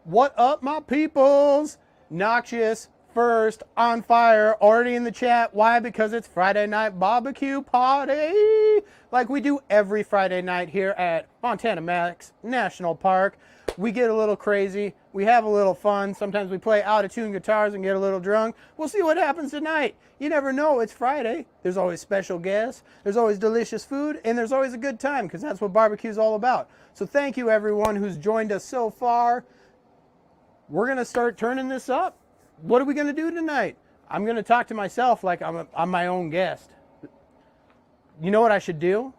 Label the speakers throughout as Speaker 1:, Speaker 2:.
Speaker 1: What up, my peoples? Noxious first on fire, already in the chat. Why? Because it's Friday night barbecue party, like we do every Friday night here at Montana Max National Park. We get a little crazy, we have a little fun. Sometimes we play out of tune guitars and get a little drunk. We'll see what happens tonight. You never know. It's Friday. There's always special guests, there's always delicious food, and there's always a good time, because that's what barbecue is all about. So thank you everyone who's joined us so far. We're going to start turning this up. What are we going to do tonight? I'm going to talk to myself like I'm my own guest. You know what I should do?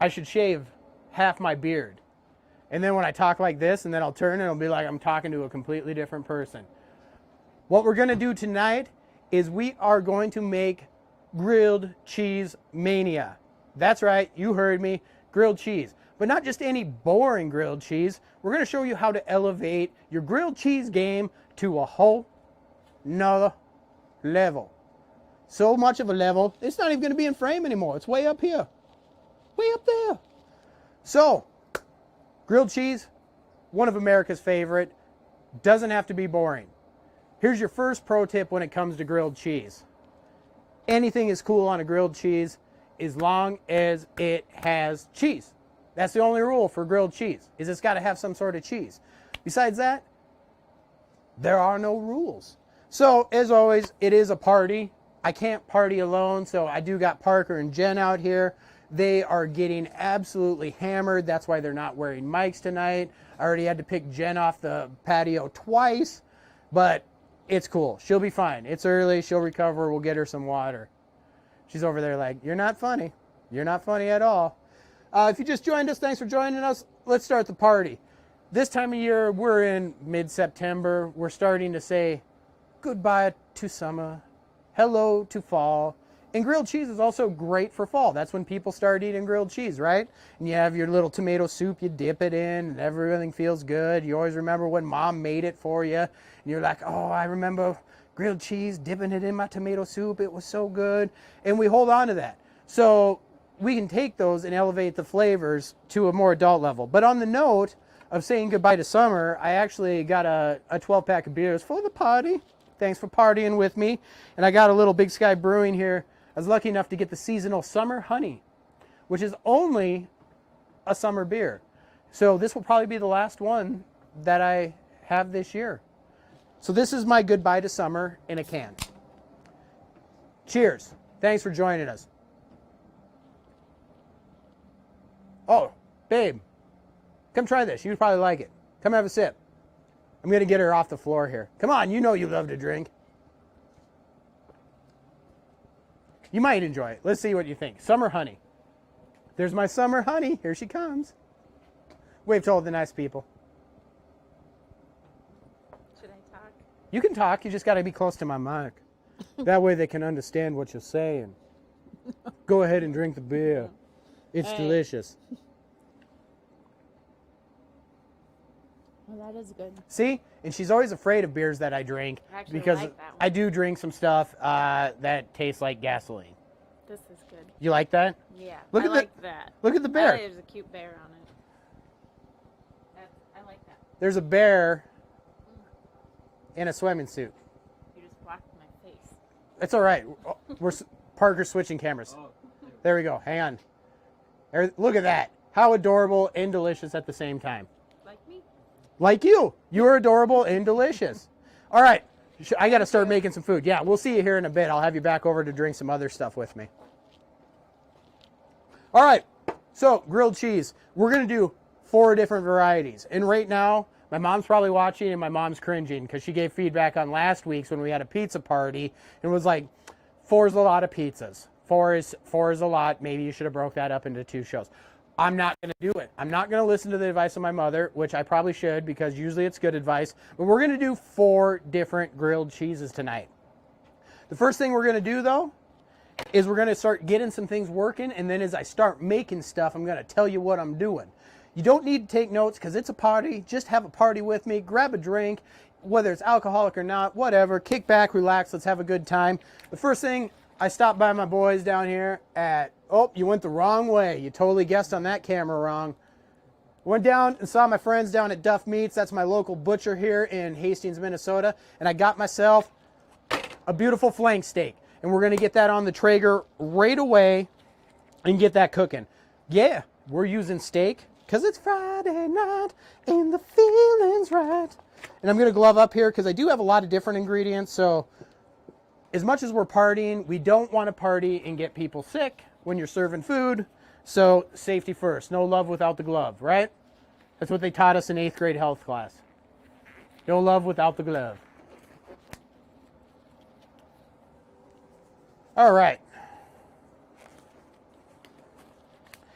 Speaker 1: I should shave half my beard. And then when I talk like this, and then I'll turn and it'll be like I'm talking to a completely different person. What we're going to do tonight is we are going to make grilled cheese mania. That's right, you heard me, grilled cheese. But not just any boring grilled cheese. We're going to show you how to elevate your grilled cheese game to a whole nother level. So much of a level, it's not even going to be in frame anymore. It's way up here. Way up there. So, grilled cheese, one of America's favorite. Doesn't have to be boring. Here's your first pro tip when it comes to grilled cheese. Anything is cool on a grilled cheese as long as it has cheese. That's the only rule for grilled cheese, is it's got to have some sort of cheese. Besides that, there are no rules. So, as always, it is a party. I can't party alone, so I do got Parker and Jen out here. They are getting absolutely hammered. That's why they're not wearing mics tonight. I already had to pick Jen off the patio twice, but it's cool. She'll be fine. It's early. She'll recover. We'll get her some water. She's over there like, you're not funny. You're not funny at all. If you just joined us, thanks for joining us. Let's start the party. This time of year, we're in mid-September. We're starting to say goodbye to summer, hello to fall. And grilled cheese is also great for fall. That's when people start eating grilled cheese, right? And you have your little tomato soup, you dip it in, and everything feels good. You always remember when mom made it for you. And you're like, oh, I remember grilled cheese, dipping it in my tomato soup. It was so good. And we hold on to that. So we can take those and elevate the flavors to a more adult level. But on the note of saying goodbye to summer, I actually got a 12-pack of beers for the party. Thanks for partying with me. And I got a little Big Sky Brewing here. I was lucky enough to get the seasonal summer honey, which is only a summer beer. So this will probably be the last one that I have this year. So this is my goodbye to summer in a can. Cheers. Thanks for joining us. Oh, babe, come try this. You'd probably like it. Come have a sip. I'm going to get her off the floor here. Come on, you know you love to drink. You might enjoy it. Let's see what you think. Summer honey. There's my summer honey. Here she comes. Wave to all the nice people.
Speaker 2: Should I talk?
Speaker 1: You can talk. You just got to be close to my mic. That way they can understand what you're saying. Go ahead and drink the beer. It's delicious.
Speaker 2: Well, that is good.
Speaker 1: See? And she's always afraid of beers that I drink. Because
Speaker 2: like that one.
Speaker 1: I do drink some stuff that tastes like gasoline.
Speaker 2: This is good.
Speaker 1: You like that?
Speaker 2: Yeah,
Speaker 1: Look
Speaker 2: I
Speaker 1: at
Speaker 2: like that.
Speaker 1: Look at the bear.
Speaker 2: There's a cute bear on it. I like that.
Speaker 1: There's a bear in a swimming suit.
Speaker 2: You just blocked my face.
Speaker 1: It's all right. Parker's switching cameras. There we go. Hang on. Look at that. How adorable and delicious at the same time.
Speaker 2: Like me?
Speaker 1: Like you. You're adorable and delicious. All right. I got to start making some food. Yeah, we'll see you here in a bit. I'll have you back over to drink some other stuff with me. All right. So, grilled cheese. We're going to do 4 different varieties. And right now, my mom's probably watching and my mom's cringing because she gave feedback on last week's when we had a pizza party and was like, 4 is a lot of pizzas. 4 is a lot. Maybe you should have broke that up into 2 shows. I'm not going to do it. I'm not going to listen to the advice of my mother, which I probably should because usually it's good advice. But we're going to do 4 different grilled cheeses tonight. The first thing we're going to do, though, is we're going to start getting some things working. And then as I start making stuff, I'm going to tell you what I'm doing. You don't need to take notes because it's a party. Just have a party with me. Grab a drink, whether it's alcoholic or not, whatever. Kick back, relax. Let's have a good time. The first thing, I stopped by my boys down here at, oh, you went the wrong way. You totally guessed on that camera wrong. Went down and saw my friends down at Duff Meats. That's my local butcher here in Hastings, Minnesota. And I got myself a beautiful flank steak. And we're going to get that on the Traeger right away and get that cooking. Yeah, we're using steak because it's Friday night and the feeling's right. And I'm going to glove up here because I do have a lot of different ingredients. So as much as we're partying, we don't want to party and get people sick when you're serving food. So safety first. No love without the glove, right? That's what they taught us in 8th grade health class. No love without the glove. All right.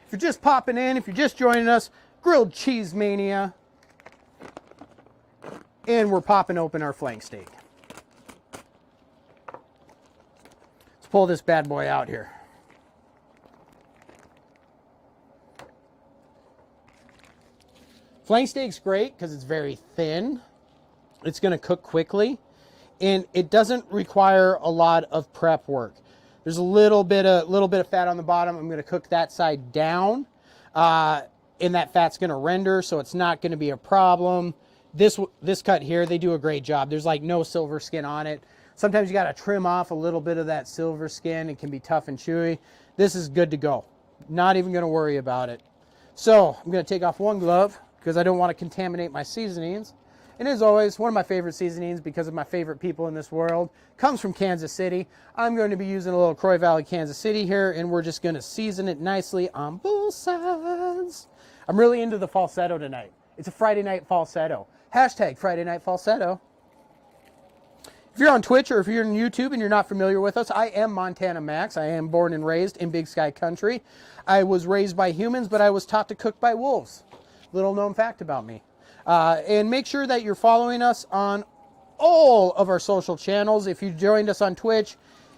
Speaker 1: If you're just popping in, if you're just joining us, Grilled Cheese Mania. And we're popping open our flank steak. Let's pull this bad boy out here. Flank steak's great because it's very thin. It's going to cook quickly. And it doesn't require a lot of prep work. There's a little bit of fat on the bottom. I'm going to cook that side down. And that fat's going to render, so it's not going to be a problem. This cut here, they do a great job. There's like no silver skin on it. Sometimes you got to trim off a little bit of that silver skin. It can be tough and chewy. This is good to go. Not even going to worry about it. So I'm going to take off one glove because I don't want to contaminate my seasonings. And as always, one of my favorite seasonings, because of my favorite people in this world, comes from Kansas City. I'm going to be using a little Croy Valley, Kansas City here, and we're just going to season it nicely on both sides. I'm really into the falsetto tonight. It's a Friday night falsetto. Hashtag Friday night falsetto. If you're on Twitch or if you're on YouTube and you're not familiar with us, I am Montana Max. I am born and raised in Big Sky Country. I was raised by humans, but I was taught to cook by wolves. Little known fact about me. And make sure that you're following us on all of our social channels. If you joined us on Twitch,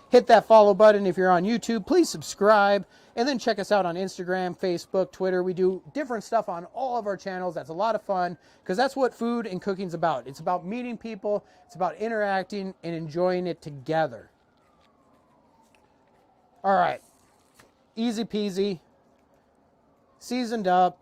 Speaker 1: hit that follow button. If you're on YouTube, please subscribe. And then check us out on Instagram, Facebook, Twitter. We do different stuff on all of our channels. That's a lot of fun because that's what food and cooking's about. It's about meeting people. It's about interacting and enjoying it together. All right. Easy peasy. Seasoned up.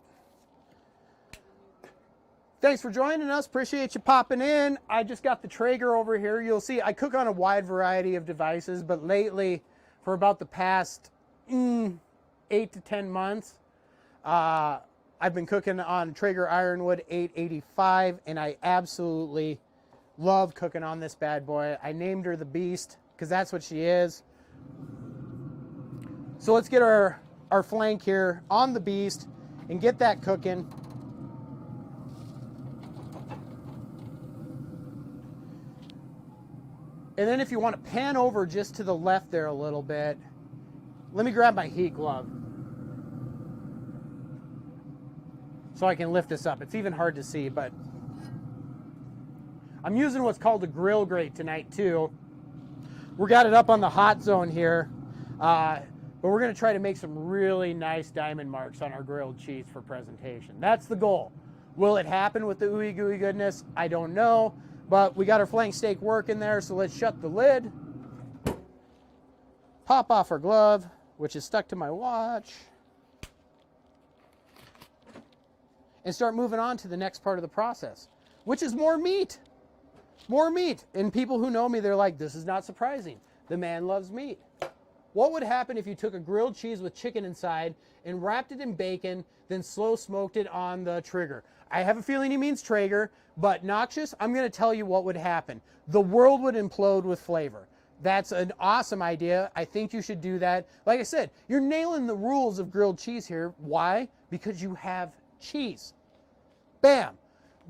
Speaker 1: Thanks for joining us. Appreciate you popping in. I just got the Traeger over here. You'll see I cook on a wide variety of devices, but lately, for about the past 8 to 10 months, I've been cooking on Traeger Ironwood 885, and I absolutely love cooking on this bad boy. I named her the Beast because that's what she is. So let's get our flank here on the Beast and get that cooking. And then if you want to pan over just to the left there a little bit, let me grab my heat glove so I can lift this up. It's even hard to see, but I'm using what's called a grill grate tonight too. We got it up on the hot zone here, but we're going to try to make some really nice diamond marks on our grilled cheese for presentation. That's the goal. Will it happen with the ooey gooey goodness? I don't know. But we got our flank steak working there, so let's shut the lid. Pop off our glove, which is stuck to my watch. And start moving on to the next part of the process, which is more meat. More meat. And people who know me, they're like, this is not surprising. The man loves meat. What would happen if you took a grilled cheese with chicken inside and wrapped it in bacon, then slow smoked it on the Traeger? I have a feeling he means Traeger, but Noxious, I'm going to tell you what would happen. The world would implode with flavor. That's an awesome idea. I think you should do that. Like I said, you're nailing the rules of grilled cheese here. Why? Because you have cheese. Bam.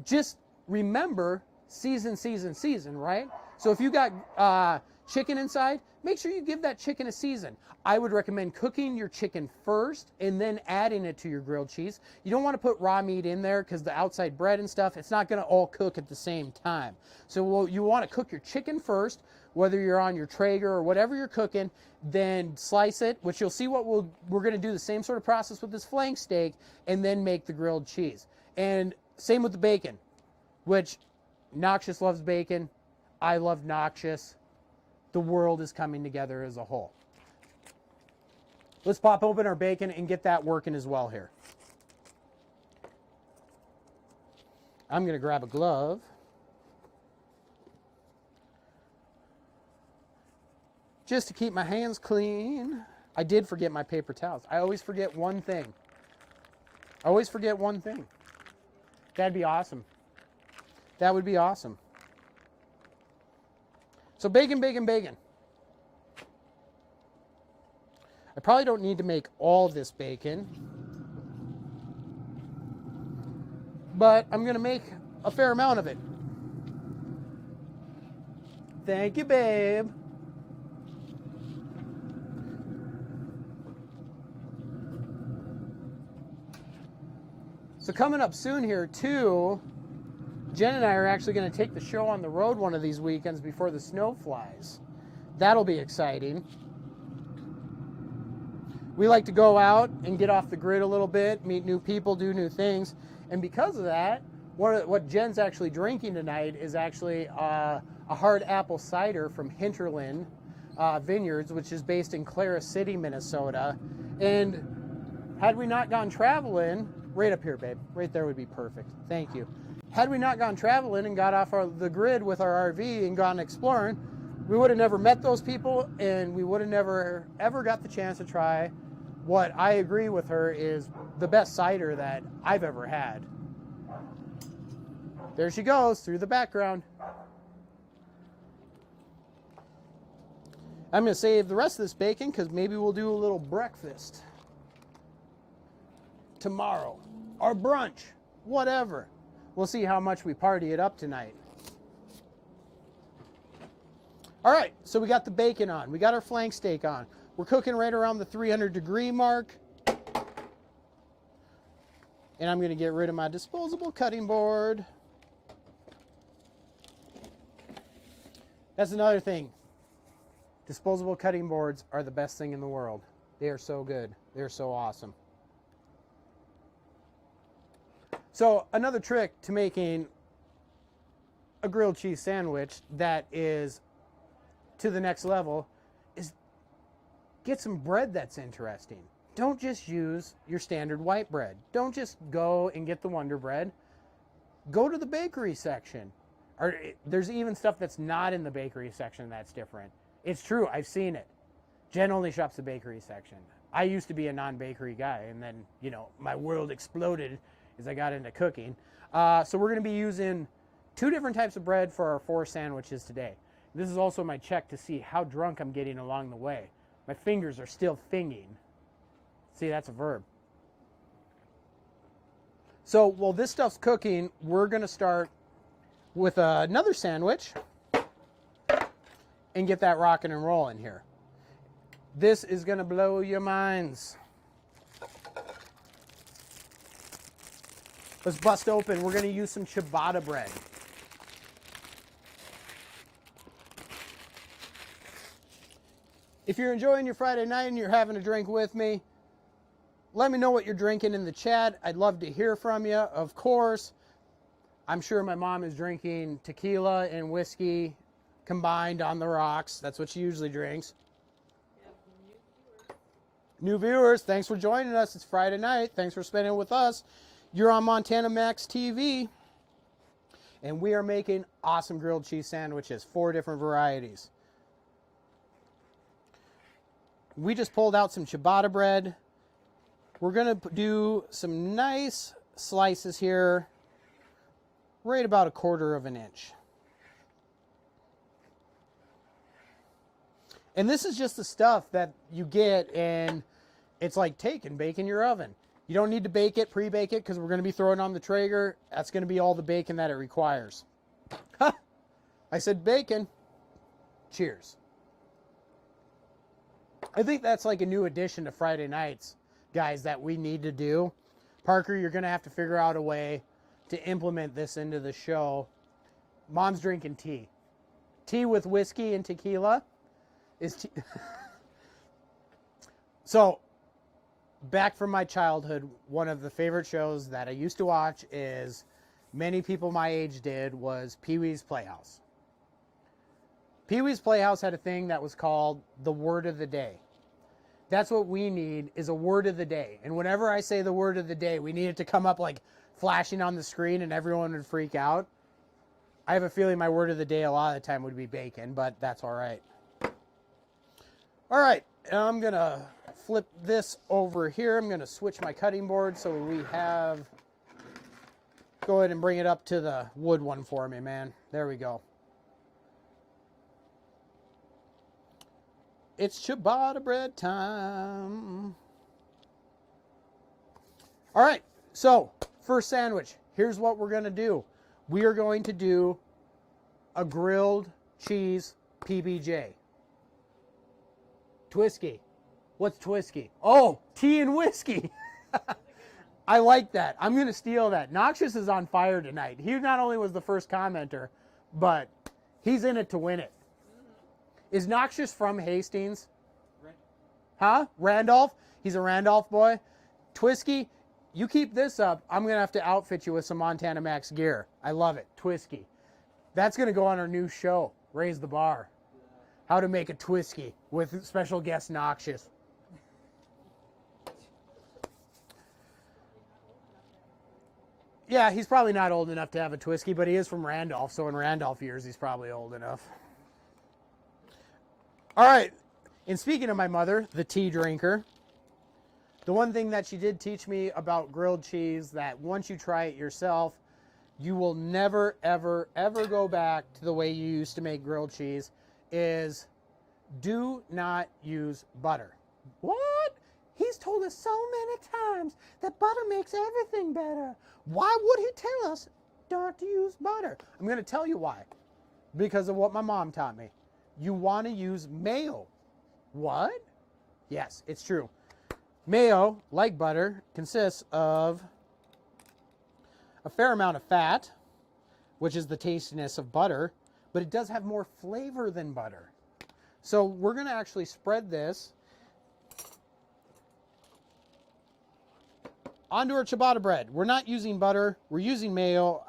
Speaker 1: Just remember season, season, season, right? So if you got chicken inside, make sure you give that chicken a season. I would recommend cooking your chicken first and then adding it to your grilled cheese. You don't want to put raw meat in there because the outside bread and stuff, it's not going to all cook at the same time. So you want to cook your chicken first, whether you're on your Traeger or whatever you're cooking, then slice it, which you'll see what we're going to do the same sort of process with this flank steak, and then make the grilled cheese. And same with the bacon, which Noxious loves bacon. I love Noxious. The world is coming together as a whole. Let's pop open our bacon and get that working as well here. I'm going to grab a glove. Just to keep my hands clean. I did forget my paper towels. I always forget one thing. That'd be awesome. That would be awesome. So bacon, bacon, bacon. I probably don't need to make all this bacon, but I'm going to make a fair amount of it. Thank you, babe. So coming up soon here too, Jen and I are actually going to take the show on the road one of these weekends before the snow flies. That'll be exciting. We like to go out and get off the grid a little bit, meet new people, do new things. And because of that, what Jen's actually drinking tonight is actually a hard apple cider from Hinterland Vineyards, which is based in Clara City, Minnesota. And had we not gone traveling, right up here, babe, right there would be perfect. Thank you. Had we not gone traveling and got off the grid with our RV and gone exploring, we would have never met those people, and we would have never ever got the chance to try what I agree with her is the best cider that I've ever had. There she goes through the background. I'm going to save the rest of this bacon because maybe we'll do a little breakfast tomorrow or brunch, whatever. We'll see how much we party it up tonight. All right, so we got the bacon on. We got our flank steak on. We're cooking right around the 300-degree mark. And I'm going to get rid of my disposable cutting board. That's another thing. Disposable cutting boards are the best thing in the world. They are so good. They're so awesome. So another trick to making a grilled cheese sandwich that is to the next level is get some bread that's interesting. Don't just use your standard white bread. Don't just go and get the Wonder Bread. Go to the bakery section. Or there's even stuff that's not in the bakery section that's different. It's true, I've seen it. Jen only shops the bakery section. I used to be a non-bakery guy, and then, my world exploded as I got into cooking. So we're going to be using 2 different types of bread for our 4 sandwiches today. This is also my check to see how drunk I'm getting along the way. My fingers are still finging. See, that's a verb. So while this stuff's cooking, we're going to start with another sandwich and get that rocking and rolling here. This is going to blow your minds. Let's bust open. We're going to use some ciabatta bread. If you're enjoying your Friday night and you're having a drink with me, let me know what you're drinking in the chat. I'd love to hear from you. Of course, I'm sure my mom is drinking tequila and whiskey combined on the rocks. That's what she usually drinks. New viewers, thanks for joining us. It's Friday night. Thanks for spending it with us. You're on Montana Max TV, and we are making awesome grilled cheese sandwiches, 4 different varieties. We just pulled out some ciabatta bread. We're going to do some nice slices here, right about 1/4 of an inch. And this is just the stuff that you get, and it's like taking bacon in your oven. You don't need to bake it, pre-bake it, because we're going to be throwing on the Traeger. That's going to be all the bacon that it requires. I said bacon. Cheers. I think that's like a new addition to Friday nights, guys, that we need to do. Parker, you're going to have to figure out a way to implement this into the show. Mom's drinking tea. Tea with whiskey and tequila is tea. So, back from my childhood, one of the favorite shows that I used to watch is, many people my age did, was Pee-wee's Playhouse. Pee-wee's Playhouse had a thing that was called the word of the day. That's what we need, is a word of the day. And whenever I say the word of the day, we need it to come up like flashing on the screen and everyone would freak out. I have a feeling my word of the day a lot of the time would be bacon, but that's all right. All right, I'm going to flip this over here. I'm going to switch my cutting board so we have... Go ahead and bring it up to the wood one for me, man. There we go. It's ciabatta bread time. All right, so first sandwich. Here's what we're going to do. We are going to do a grilled cheese PBJ. Twisky. What's Twisky? Oh, tea and whiskey. I like that. I'm going to steal that. Noxious is on fire tonight. He not only was the first commenter, but he's in it to win it. Is Noxious from Hastings? Huh? Randolph? He's a Randolph boy. Twisky, you keep this up, I'm going to have to outfit you with some Montana Max gear. I love it. Twisky. That's going to go on our new show, Raise the Bar. How to make a Twisky with special guest Noxious. Yeah, he's probably not old enough to have a Twisky, but he is from Randolph, so in Randolph years, he's probably old enough. All right, and speaking of my mother, the tea drinker, the one thing that she did teach me about grilled cheese, that once you try it yourself, you will never, ever, ever go back to the way you used to make grilled cheese, is do not use butter. What? He's told us so many times that butter makes everything better. Why would he tell us not to use butter? I'm going to tell you why. Because of what my mom taught me. You want to use mayo. What? Yes, it's true. Mayo, like butter, consists of a fair amount of fat, which is the tastiness of butter, but it does have more flavor than butter. So we're going to actually spread this onto our ciabatta bread. We're not using butter. We're using mayo.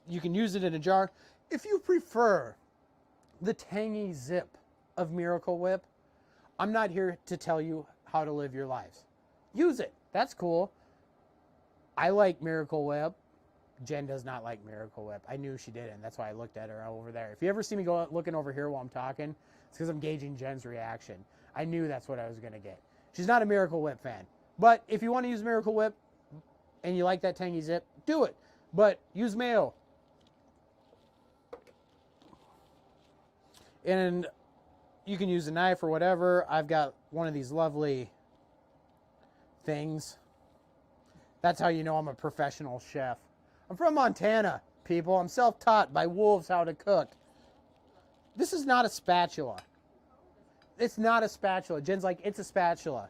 Speaker 1: You can use it in a jar. If you prefer the tangy zip of Miracle Whip, I'm not here to tell you how to live your lives. Use it. That's cool. I like Miracle Whip. Jen does not like Miracle Whip. I knew she didn't. That's why I looked at her over there. If you ever see me go looking over here while I'm talking, it's because I'm gauging Jen's reaction. I knew that's what I was going to get. She's not a Miracle Whip fan. But if you want to use Miracle Whip and you like that tangy zip, do it. But use mayo. And you can use a knife or whatever. I've got one of these lovely things. That's how you know I'm a professional chef. I'm from Montana, people. I'm self-taught by wolves how to cook. This is not a spatula. It's not a spatula. Jen's like, it's a spatula.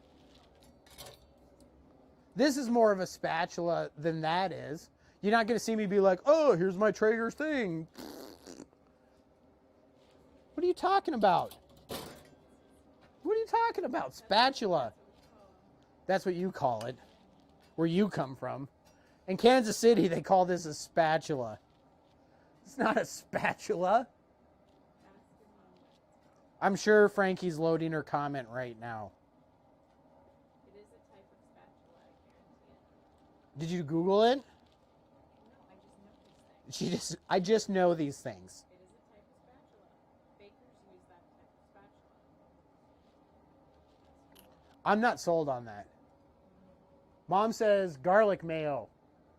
Speaker 1: This is more of a spatula than that is. You're not going to see me be like, oh, here's my Traeger's thing. What are you talking about? What are you talking about? Spatula. That's what you call it. Where you come from. In Kansas City, they call this a spatula. It's not a spatula. I'm sure Frankie's loading her comment right now.
Speaker 2: It is a type of spatula, I guarantee it.
Speaker 1: Did you Google it?
Speaker 2: No,
Speaker 1: I just know these things.
Speaker 2: It is a type of spatula. Bakers use that type of spatula.
Speaker 1: I'm not sold on that. Mom says garlic mayo.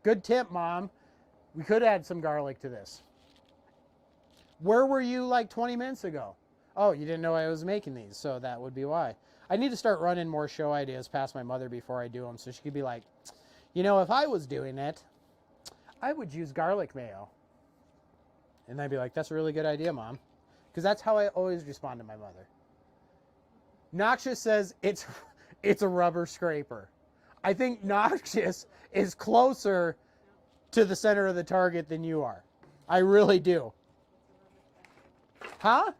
Speaker 1: Good tip, Mom. We could add some garlic to this. Where were you like 20 minutes ago? Oh, you didn't know I was making these, so that would be why. I need to start running more show ideas past my mother before I do them, so she could be like, you know, if I was doing it, I would use garlic mayo. And I'd be like, that's a really good idea, Mom. Because that's how I always respond to my mother. Noxious says it's a rubber scraper. I think Noxious is closer to the center of the target than you are. I really do. Huh?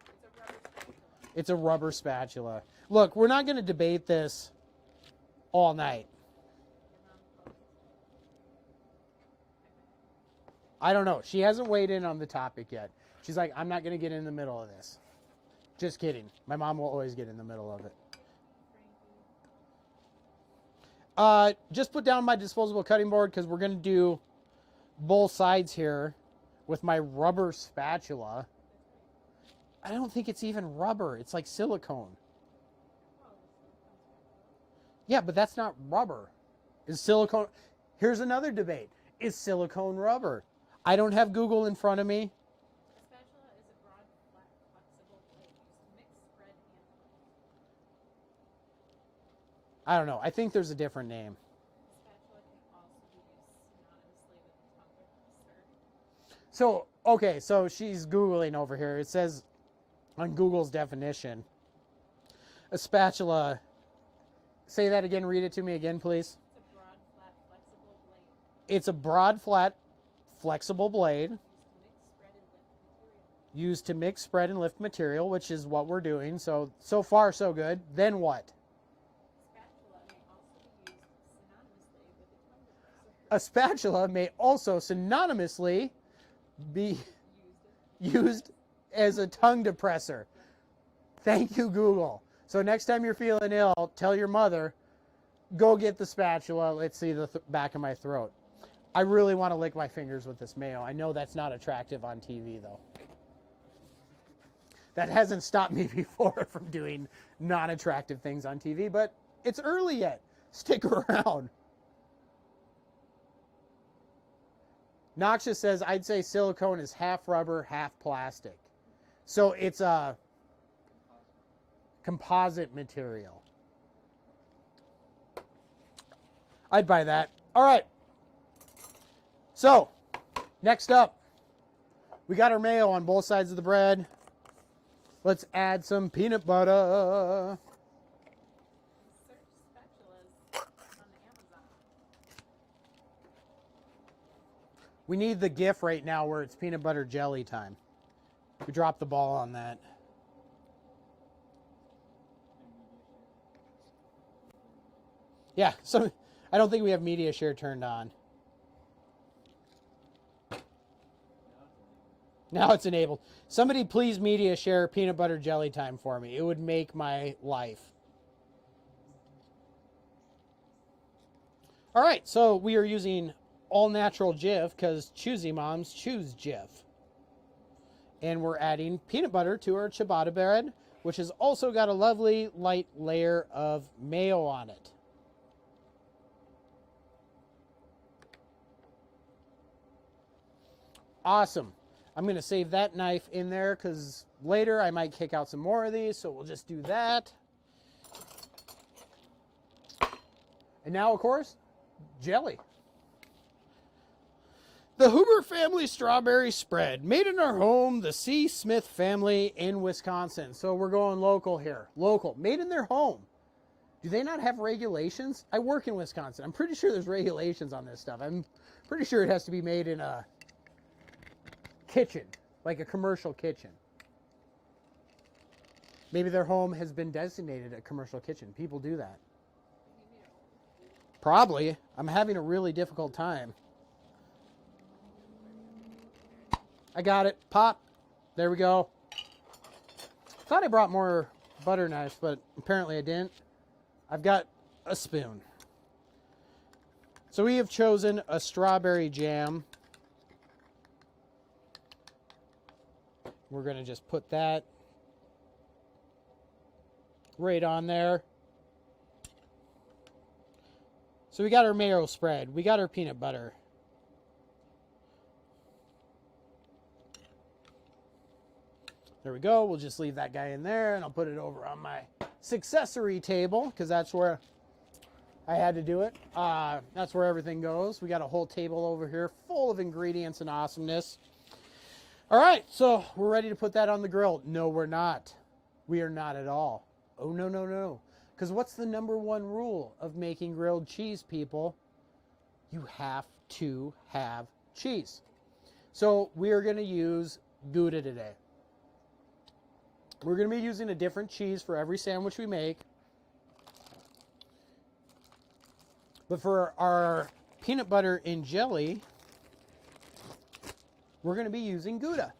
Speaker 1: It's a rubber spatula. Look, we're not going to debate this all night. I don't know. She hasn't weighed in on the topic yet. She's like, I'm not going to get in the middle of this. Just kidding. My mom will always get in the middle of it. Just put down my disposable cutting board because we're going to do both sides here with my rubber spatula. I don't think it's even rubber. It's like silicone. Yeah, but that's not rubber. Is silicone... Here's another debate. Is silicone rubber? I don't have Google in front of me.
Speaker 2: A spatula is a broad, flat, flexible blade used to mix, spread, and blend.
Speaker 1: I don't know. I think there's a different name.
Speaker 2: A spatula can also be used synonymously with a tongue depressor.
Speaker 1: So, okay, so she's Googling over here. It says on Google's definition, a spatula... Say that again. Read it to me again, please.
Speaker 2: It's a broad, flat, flexible blade.
Speaker 1: It's a broad, flat, flexible blade used to mix, spread, and lift material, which is what we're doing. So far, so good. Then what?
Speaker 2: A spatula may also be
Speaker 1: Used as a tongue depressor. Thank you, Google. So next time you're feeling ill, tell your mother, go get the spatula. Let's see the back of my throat. I really want to lick my fingers with this mayo. I know that's not attractive on TV, though. That hasn't stopped me before from doing non-attractive things on TV, but it's early yet. Stick around. Noxious says, I'd say silicone is half rubber, half plastic. So it's a composite material. I'd buy that. All right. So, next up, we got our mayo on both sides of the bread. Let's add some peanut butter.
Speaker 2: search spatulas on Amazon.
Speaker 1: We need the GIF right now where it's peanut butter jelly time. We dropped the ball on that. Yeah, so I don't think we have media share turned on. Now it's enabled. Somebody please media share peanut butter jelly time for me. It would make my life. All right, so we are using all natural Jif because choosy moms choose Jif. And we're adding peanut butter to our ciabatta bread, which has also got a lovely light layer of mayo on it. Awesome. I'm going to save that knife in there because later I might kick out some more of these, so we'll just do that. And now, of course, jelly. The Huber family strawberry spread, made in our home, the C. Smith family in Wisconsin. So we're going local here. Local, made in their home. Do they not have regulations? I work in Wisconsin. I'm pretty sure there's regulations on this stuff. I'm pretty sure it has to be made in a kitchen, like a commercial kitchen. Maybe their home has been designated a commercial kitchen. People do that. Probably. I'm having a really difficult time. I got it. Pop. There we go. Thought I brought more butter knives, but apparently I didn't. I've got a spoon. So we have chosen a strawberry jam. We're going to just put that right on there. So we got our mayo spread. We got our peanut butter. There we go. We'll just leave that guy in there, and I'll put it over on my accessory table because that's where I had to do it. That's where everything goes. We got a whole table over here full of ingredients and awesomeness. All right, so we're ready to put that on the grill. No, we're not. We are not at all. Oh, no, no, no. Because what's the number one rule of making grilled cheese, people? You have to have cheese. So we are going to use Gouda today. We're going to be using a different cheese for every sandwich we make. But for our peanut butter and jelly, we're going to be using Gouda.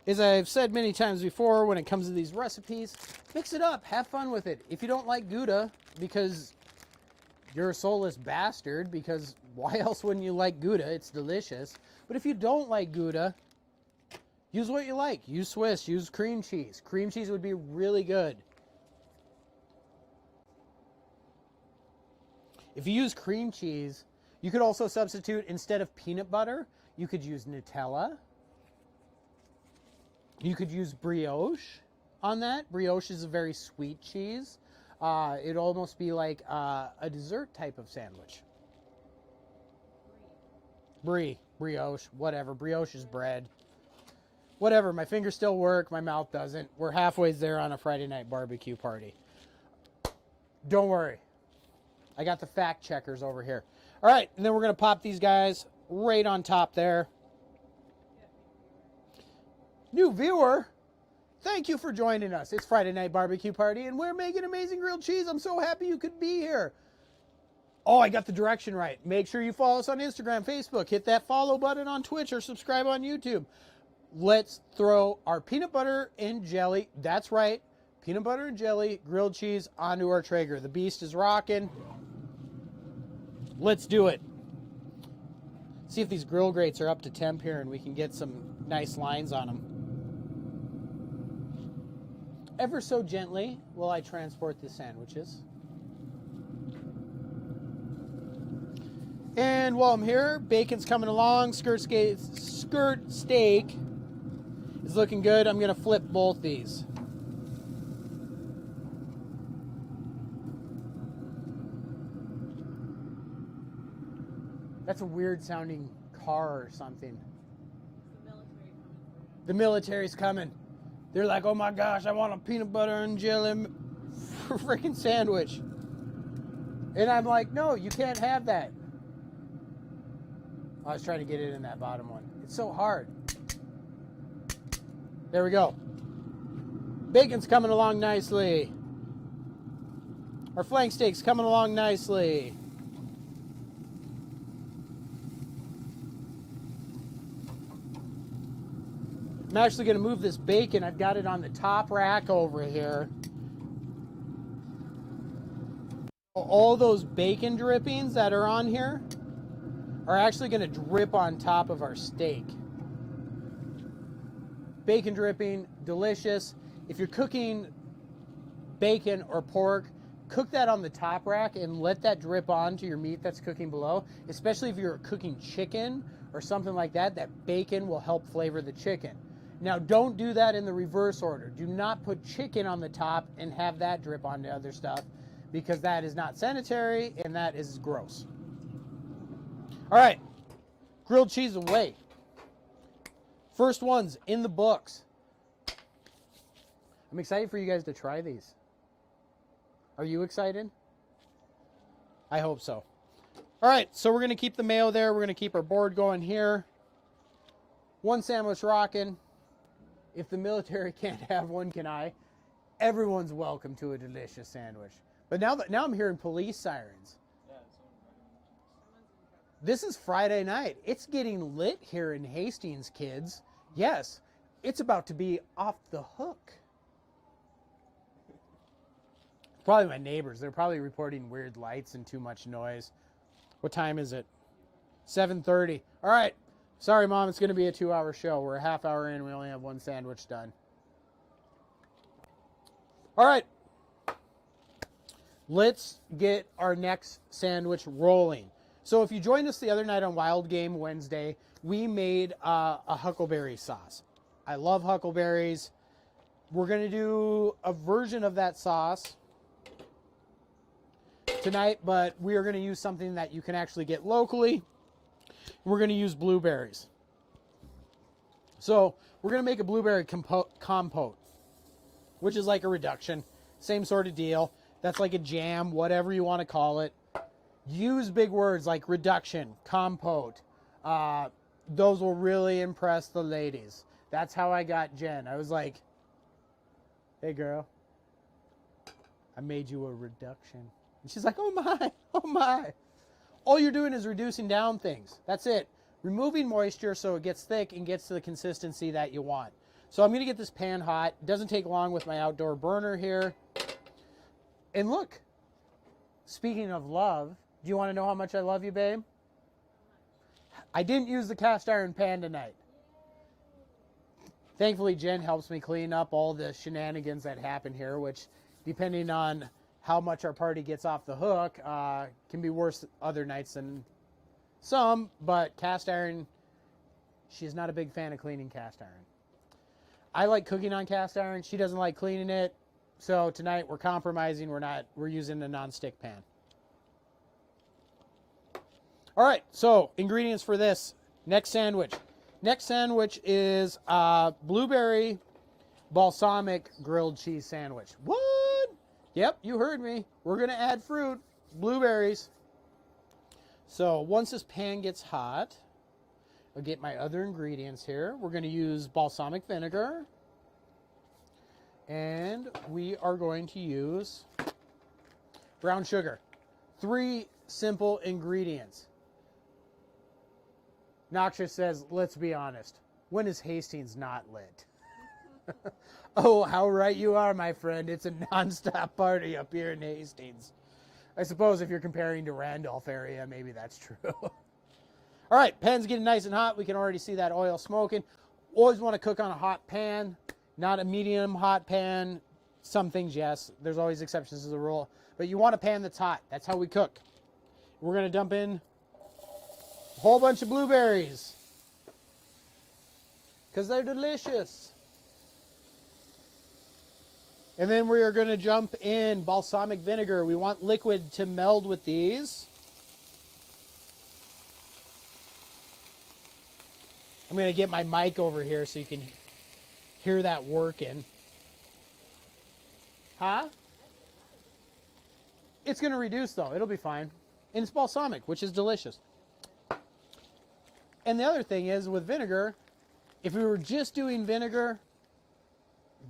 Speaker 1: As I've said many times before, when it comes to these recipes, mix it up. Have fun with it. If you don't like Gouda, because you're a soulless bastard, because why else wouldn't you like Gouda? It's delicious. But if you don't like Gouda, use what you like. Use Swiss. Use cream cheese. Cream cheese would be really good. If you use cream cheese, you could also substitute, instead of peanut butter, you could use Nutella. You could use brioche on that. Brioche is a very sweet cheese. It'd almost be like a dessert type of sandwich. Brioche, whatever. Brioche is bread. Whatever, my fingers still work, my mouth doesn't. We're halfway there on a Friday night barbecue party. Don't worry. I got the fact checkers over here. All right, and then we're going to pop these guys right on top there. New viewer, thank you for joining us. It's Friday night barbecue party, and we're making amazing grilled cheese. I'm so happy you could be here. Oh, I got the direction right. Make sure you follow us on Instagram, Facebook. Hit that follow button on Twitch or subscribe on YouTube. Let's throw our peanut butter and jelly. That's right. Peanut butter and jelly, grilled cheese onto our Traeger. The beast is rocking. Let's do it. See if these grill grates are up to temp here and we can get some nice lines on them. Ever so gently will I transport the sandwiches. And while I'm here, bacon's coming along. Skirt steak is looking good. I'm going to flip both these. That's a weird sounding car or something. The military's coming. They're like, oh my gosh, I want a peanut butter and jelly freaking sandwich. And I'm like, no, you can't have that. I was trying to get it in that bottom one. It's so hard. There we go. Bacon's coming along nicely. Our flank steak's coming along nicely. I'm actually going to move this bacon. I've got it on the top rack over here. All those bacon drippings that are on here are actually going to drip on top of our steak. Bacon dripping, delicious. If you're cooking bacon or pork, cook that on the top rack and let that drip onto your meat that's cooking below. Especially if you're cooking chicken or something like that, that bacon will help flavor the chicken. Now, don't do that in the reverse order. Do not put chicken on the top and have that drip onto other stuff, because that is not sanitary and that is gross. All right, grilled cheese away. First one's in the books. I'm excited for you guys to try these. Are you excited? I hope so. All right, so we're going to keep the mayo there. We're going to keep our board going here. One sandwich rocking. If the military can't have one, can I? Everyone's welcome to a delicious sandwich. But now I'm hearing police sirens. This is Friday night. It's getting lit here in Hastings, kids. Yes, it's about to be off the hook. Probably my neighbors. They're probably reporting weird lights and too much noise. What time is it? 7:30. All right. Sorry, Mom, it's going to be a 2-hour show. We're a half hour in. We only have one sandwich done. All right. Let's get our next sandwich rolling. So if you joined us the other night on Wild Game Wednesday, we made a huckleberry sauce. I love huckleberries. We're going to do a version of that sauce tonight, but we are going to use something that you can actually get locally. We're going to use blueberries. So we're going to make a blueberry compote, which is like a reduction. Same sort of deal. That's like a jam, whatever you want to call it. Use big words like reduction, compote. Those will really impress the ladies. That's how I got Jen. I was like, hey girl, I made you a reduction. And she's like, oh my, oh my. All you're doing is reducing down things. That's it. Removing moisture so it gets thick and gets to the consistency that you want. So I'm going to get this pan hot. It doesn't take long with my outdoor burner here. And look, speaking of love, do you want to know how much I love you, babe? I didn't use the cast iron pan tonight. Thankfully, Jen helps me clean up all the shenanigans that happen here, which, depending on how much our party gets off the hook, can be worse other nights than some. But cast iron, she's not a big fan of cleaning cast iron. I like cooking on cast iron. She doesn't like cleaning it. So tonight we're compromising. We're using a non-stick pan. All right, so ingredients for this next sandwich. Next sandwich is blueberry balsamic grilled cheese sandwich. What? Yep, you heard me. We're going to add fruit, blueberries. So once this pan gets hot, I'll get my other ingredients here. We're going to use balsamic vinegar. And we are going to use brown sugar. 3 simple ingredients. Noxious says, let's be honest. When is Hastings not lit? Oh, how right you are, my friend. It's a nonstop party up here in Hastings. I suppose if you're comparing to Randolph area, maybe that's true. All right, pan's getting nice and hot. We can already see that oil smoking. Always want to cook on a hot pan, not a medium hot pan. Some things, yes. There's always exceptions to the rule. But you want a pan that's hot. That's how we cook. We're going to dump in a whole bunch of blueberries because they're delicious. And then we are going to jump in balsamic vinegar. We want liquid to meld with these. I'm going to get my mic over here so you can hear that working. Huh? It's going to reduce though. It'll be fine. And it's balsamic, which is delicious. And the other thing is with vinegar, if we were just doing vinegar,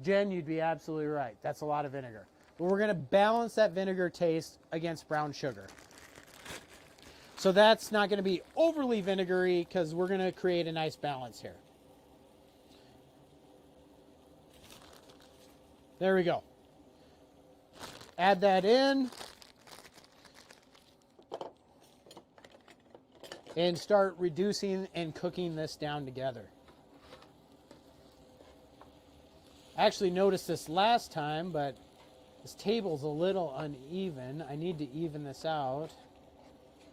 Speaker 1: Jen, you'd be absolutely right. That's a lot of vinegar. But we're going to balance that vinegar taste against brown sugar. So that's not going to be overly vinegary because we're going to create a nice balance here. There we go. Add that in. And start reducing and cooking this down together. I actually noticed this last time, but this table's a little uneven. I need to even this out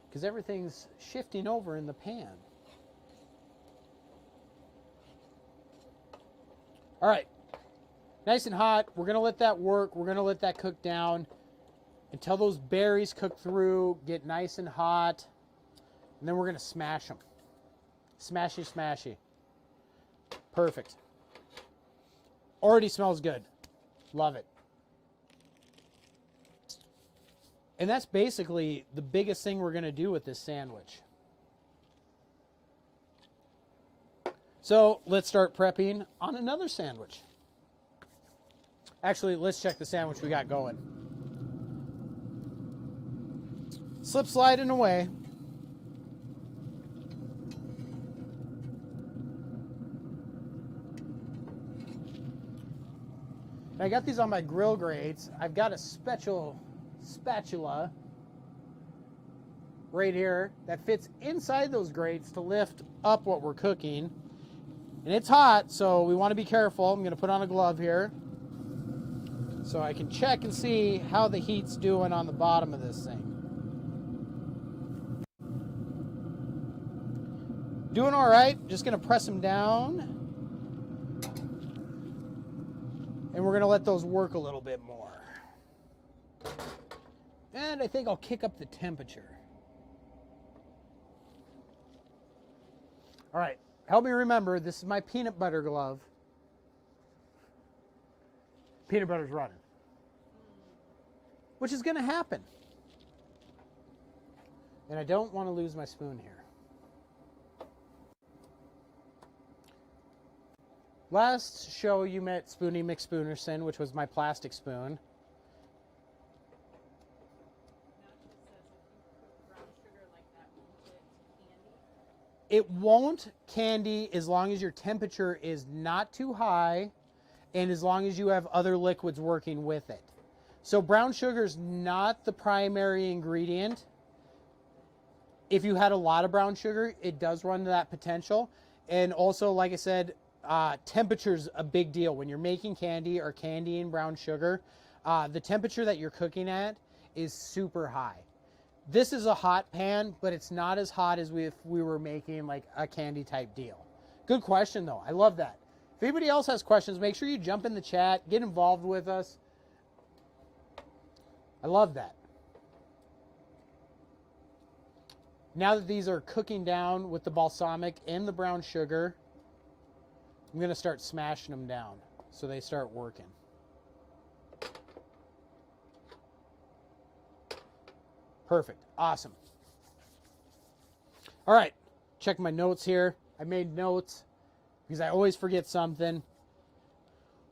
Speaker 1: because everything's shifting over in the pan. All right, nice and hot. We're going to let that work. We're going to let that cook down until those berries cook through, get nice and hot. And then we're going to smash them. Smashy, smashy. Perfect. Already smells good. Love it. And that's basically the biggest thing we're going to do with this sandwich. So let's start prepping on another sandwich. Actually, let's check the sandwich we got going. Slip sliding away. I got these on my grill grates. I've got a special spatula right here that fits inside those grates to lift up what we're cooking. And it's hot, so we want to be careful. I'm going to put on a glove here so I can check and see how the heat's doing on the bottom of this thing. Doing all right. Just going to press them down. And we're going to let those work a little bit more. And I think I'll kick up the temperature. All right. Help me remember, this is my peanut butter glove. Peanut butter's running. Which is going to happen. And I don't want to lose my spoon here. Last show you met Spoonie McSpoonerson, which was my plastic spoon.
Speaker 2: Now it says if you cook brown sugar like that, won't it candy?
Speaker 1: It won't candy as long as your temperature is not too high and as long as you have other liquids working with it. So brown sugar is not the primary ingredient. If you had a lot of brown sugar, it does run to that potential. And also, like I said, temperature's a big deal. When you're making candy or candying brown sugar, the temperature that you're cooking at is super high. This is a hot pan, but it's not as hot as if we were making like a candy type deal. Good question though. I love that. If anybody else has questions, make sure you jump in the chat, get involved with us. I love that. Now that these are cooking down with the balsamic and the brown sugar, I'm going to start smashing them down so they start working. Perfect. Awesome. All right. Check my notes here. I made notes because I always forget something.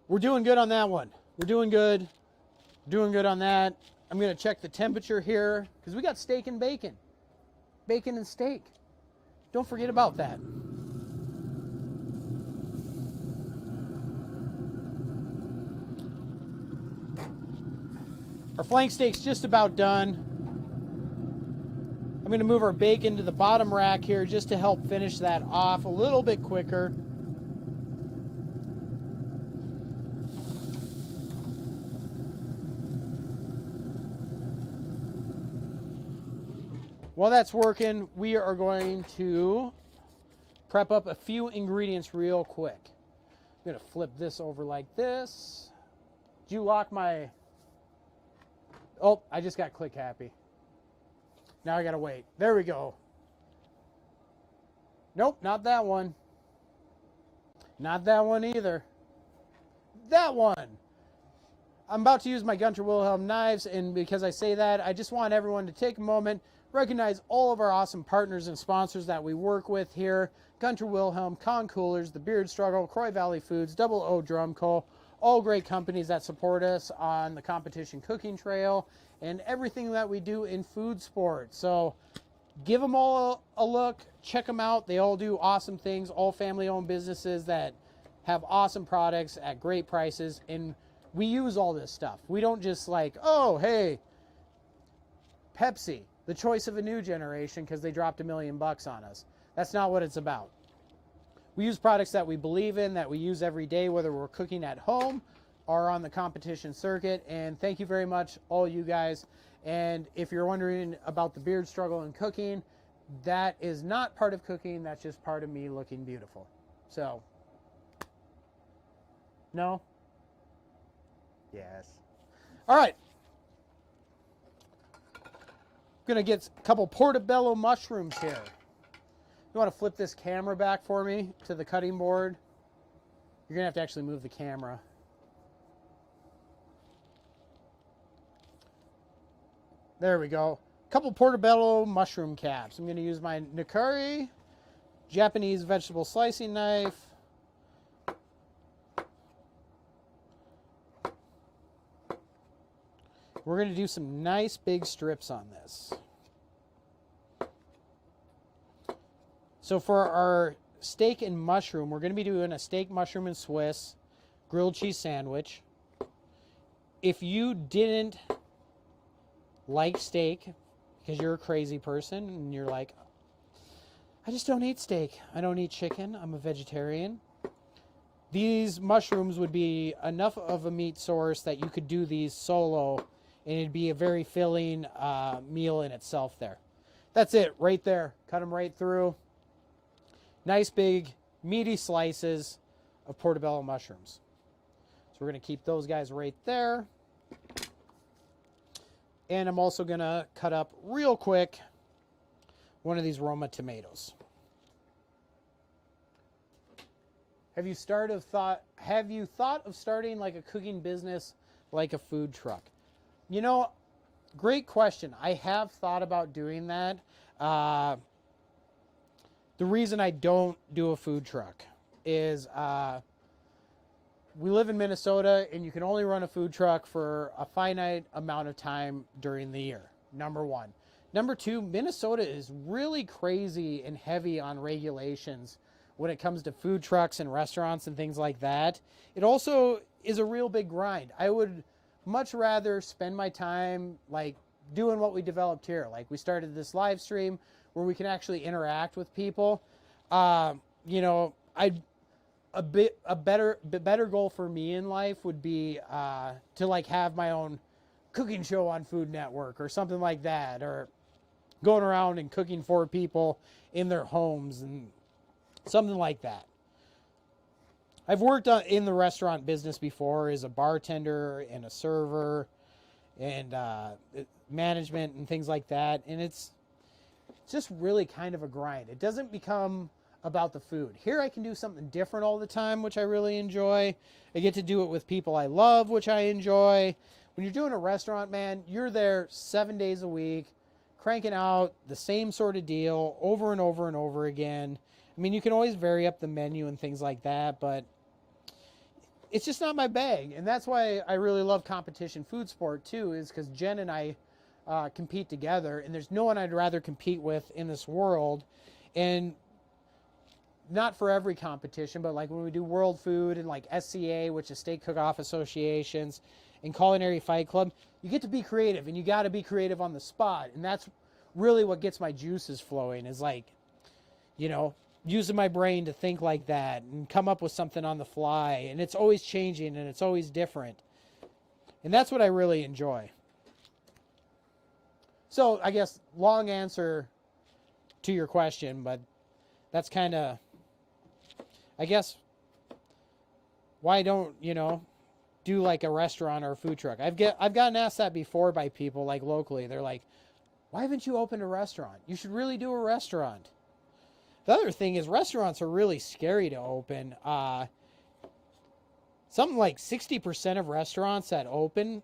Speaker 1: We're doing good on that one. We're doing good. Doing good on that. I'm going to check the temperature here because we got steak and bacon. Bacon and steak. Don't forget about that. Our flank steak's just about done. I'm going to move our bacon to the bottom rack here just to help finish that off a little bit quicker. While that's working, we are going to prep up a few ingredients real quick. I'm going to flip this over like this. Did you lock my... Oh, I just got click happy. Now I got to wait. There we go. Nope, not that one. Not that one either. That one. I'm about to use my Gunter Wilhelm knives, and because I say that, I just want everyone to take a moment, recognize all of our awesome partners and sponsors that we work with here. Gunter Wilhelm, Con Coolers, The Beard Struggle, Croy Valley Foods, Double O Drum Co. All great companies that support us on the competition cooking trail and everything that we do in food sport. So give them all a look. Check them out. They all do awesome things. All family-owned businesses that have awesome products at great prices. And we use all this stuff. We don't just like, oh, hey, Pepsi, the choice of a new generation because they dropped $1 million on us. That's not what it's about. We use products that we believe in, that we use every day, whether we're cooking at home or on the competition circuit. And thank you very much, all you guys. And if you're wondering about the beard struggle and cooking, that is not part of cooking. That's just part of me looking beautiful. So, no? Yes. All right. I'm going to get a couple portobello mushrooms here. You want to flip this camera back for me to the cutting board? You're going to have to actually move the camera. There we go. A couple portobello mushroom caps. I'm going to use my Nakari Japanese vegetable slicing knife. We're going to do some nice big strips on this. So for our steak and mushroom, we're going to be doing a steak, mushroom, and Swiss grilled cheese sandwich. If you didn't like steak because you're a crazy person and you're like, I just don't eat steak. I don't eat chicken. I'm a vegetarian. These mushrooms would be enough of a meat source that you could do these solo and it'd be a very filling meal in itself there. That's it right there. Cut them right through. Nice big meaty slices of portobello mushrooms. So we're going to keep those guys right there. And I'm also going to cut up real quick one of these Roma tomatoes. Have you thought of starting like a cooking business like a food truck? You know, great question. I have thought about doing that. The reason I don't do a food truck is we live in Minnesota and you can only run a food truck for a finite amount of time during the year, number one. Number two, Minnesota is really crazy and heavy on regulations when it comes to food trucks and restaurants and things like that. It also is a real big grind. I would much rather spend my time like doing what we developed here. Like we started this live stream where we can actually interact with people. You know, a better goal for me in life would be to like have my own cooking show on Food Network or something like that, or going around and cooking for people in their homes and something like that. I've worked in the restaurant business before as a bartender and a server and management and things like that, and it's just really kind of a grind. It doesn't become about the food. Here I can do something different all the time, which I really enjoy. I get to do it with people I love, which I enjoy. When you're doing a restaurant, man, you're there 7 days a week, cranking out the same sort of deal over and over and over again. I mean, you can always vary up the menu and things like that, but it's just not my bag. And that's why I really love competition food sport too, is because Jen and I compete together, and there's no one I'd rather compete with in this world. And not for every competition, but like when we do World Food and like SCA, which is Steak Cook-Off Associations, and Culinary Fight Club, you get to be creative, and you got to be creative on the spot. And that's really what gets my juices flowing, is like, you know, using my brain to think like that and come up with something on the fly. And it's always changing and it's always different. And that's what I really enjoy. So I guess long answer to your question, but that's kind of, I guess, why don't, you know, do like a restaurant or a food truck? I've gotten asked that before by people like locally. They're like, why haven't you opened a restaurant? You should really do a restaurant. The other thing is restaurants are really scary to open. Something like 60% of restaurants that open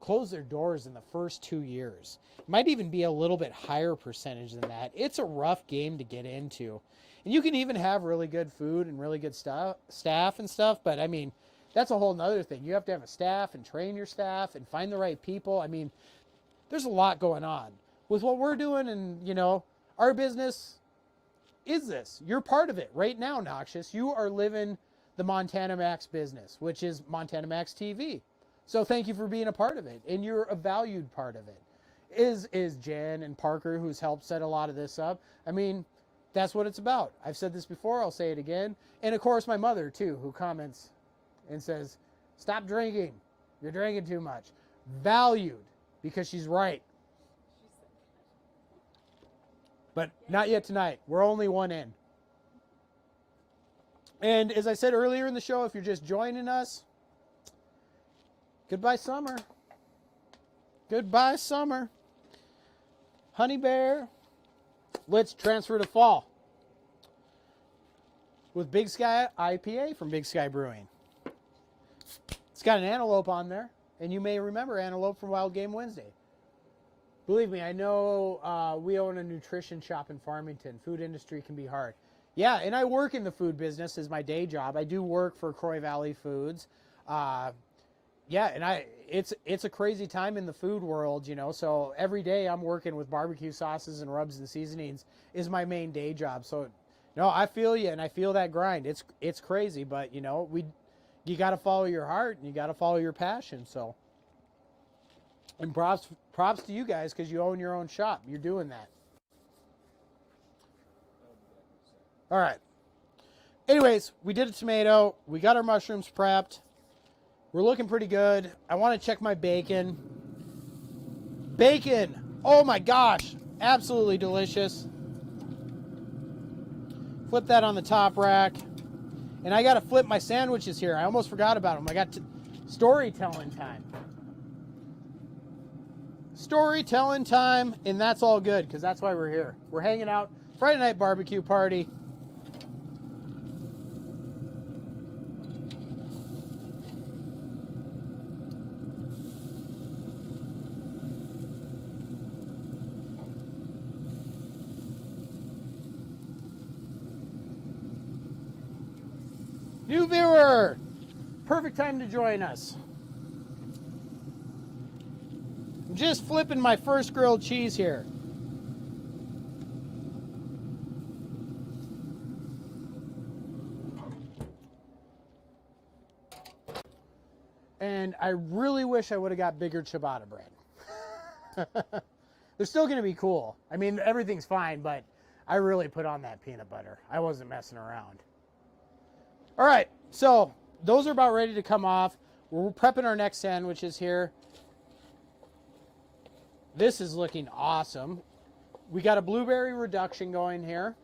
Speaker 1: close their doors in the first 2 years. It might even be a little bit higher percentage than that. It's a rough game to get into. And you can even have really good food and really good staff and stuff, but I mean, that's a whole nother thing. You have to have a staff and train your staff and find the right people. I mean, there's a lot going on. With what we're doing and, you know, our business is this. You're part of it right now, Noxious. You are living the Montana Max business, which is Montana Max TV. So thank you for being a part of it, and you're a valued part of it. Is Jen and Parker, who's helped set a lot of this up. I mean, that's what it's about. I've said this before, I'll say it again. And of course, my mother, too, who comments and says, stop drinking. You're drinking too much. Valued, because she's right. But not yet tonight. We're only one in. And as I said earlier in the show, if you're just joining us, goodbye summer. Goodbye summer. Honey Bear, let's transfer to fall. With Big Sky IPA from Big Sky Brewing. It's got an antelope on there, and you may remember antelope from Wild Game Wednesday. Believe me, I know we own a nutrition shop in Farmington. Food industry can be hard. Yeah, and I work in the food business as my day job. I do work for Croy Valley Foods. Yeah, and it's a crazy time in the food world, you know. So every day I'm working with barbecue sauces and rubs and seasonings is my main day job. So no, I feel you, and I feel that grind. It's crazy, but you know, you got to follow your heart and you got to follow your passion. So, and props to you guys because you own your own shop. You're doing that. All right. Anyways, we did a tomato. We got our mushrooms prepped. We're looking pretty good. I want to check my bacon. Bacon! Oh my gosh! Absolutely delicious. Flip that on the top rack. And I got to flip my sandwiches here. I almost forgot about them. I got storytelling time. Storytelling time, and that's all good because that's why we're here. We're hanging out. Friday night barbecue party. New viewer, perfect time to join us. I'm just flipping my first grilled cheese here. And I really wish I would have got bigger ciabatta bread. They're still going to be cool. I mean, everything's fine, but I really put on that peanut butter. I wasn't messing around. All right, so those are about ready to come off. We're prepping our next sandwiches here. This is looking awesome. We got a blueberry reduction going here,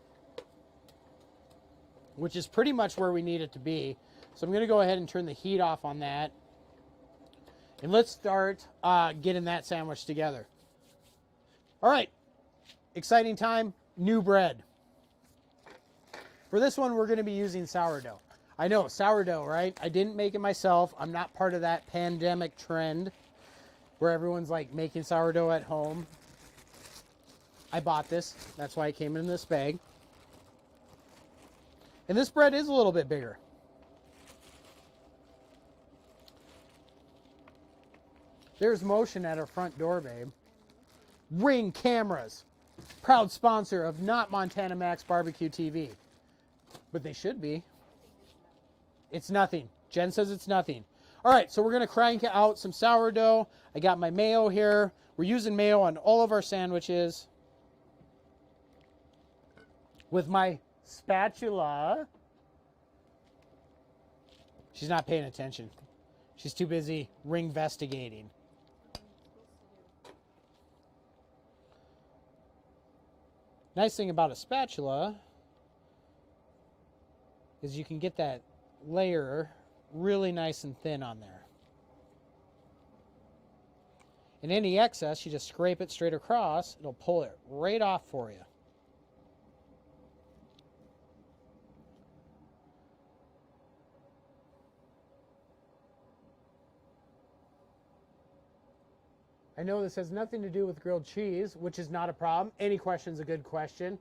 Speaker 1: which is pretty much where we need it to be. So I'm going to go ahead and turn the heat off on that. And let's start getting that sandwich together. All right, exciting time, new bread. For this one, we're going to be using sourdough. I know, sourdough, right? I didn't make it myself. I'm not part of that pandemic trend where everyone's like making sourdough at home. I bought this. That's why it came in this bag. And this bread is a little bit bigger. There's motion at our front door, babe. Ring Cameras, proud sponsor of Not Montana Max Barbecue TV. But they should be. It's nothing. Jen says it's nothing. All right, so we're going to crank out some sourdough. I got my mayo here. We're using mayo on all of our sandwiches. With my spatula. She's not paying attention. She's too busy ring-vestigating. Nice thing about a spatula is you can get that layer really nice and thin on there. And any excess, you just scrape it straight across. It'll pull it right off for you. I know this has nothing to do with grilled cheese, which is not a problem. Any question's a good question.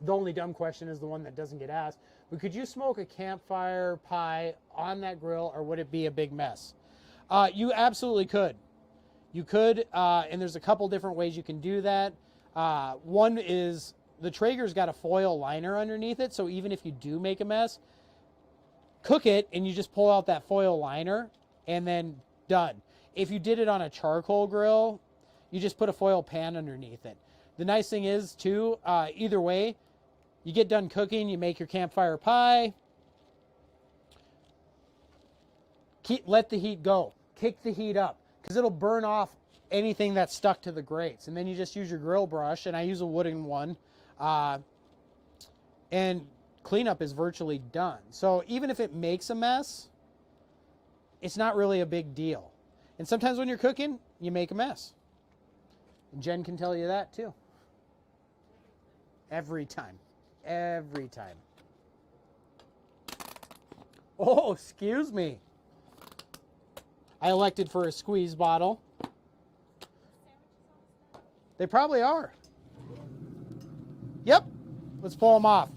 Speaker 1: The only dumb question is the one that doesn't get asked. But could you smoke a campfire pie on that grill, or would it be a big mess? You absolutely could. You could, and there's a couple different ways you can do that. One is the Traeger's got a foil liner underneath it, so even if you do make a mess, cook it and you just pull out that foil liner and then done. If you did it on a charcoal grill, you just put a foil pan underneath it. The nice thing is, too, either way, you get done cooking, you make your campfire pie. Let the heat go. Kick the heat up, because it'll burn off anything that's stuck to the grates. And then you just use your grill brush, and I use a wooden one, and cleanup is virtually done. So even if it makes a mess, it's not really a big deal. And sometimes when you're cooking, you make a mess. And Jen can tell you that too. Every time. Every time. Oh, excuse me. I elected for a squeeze bottle. They probably are. Yep. Let's pull them off.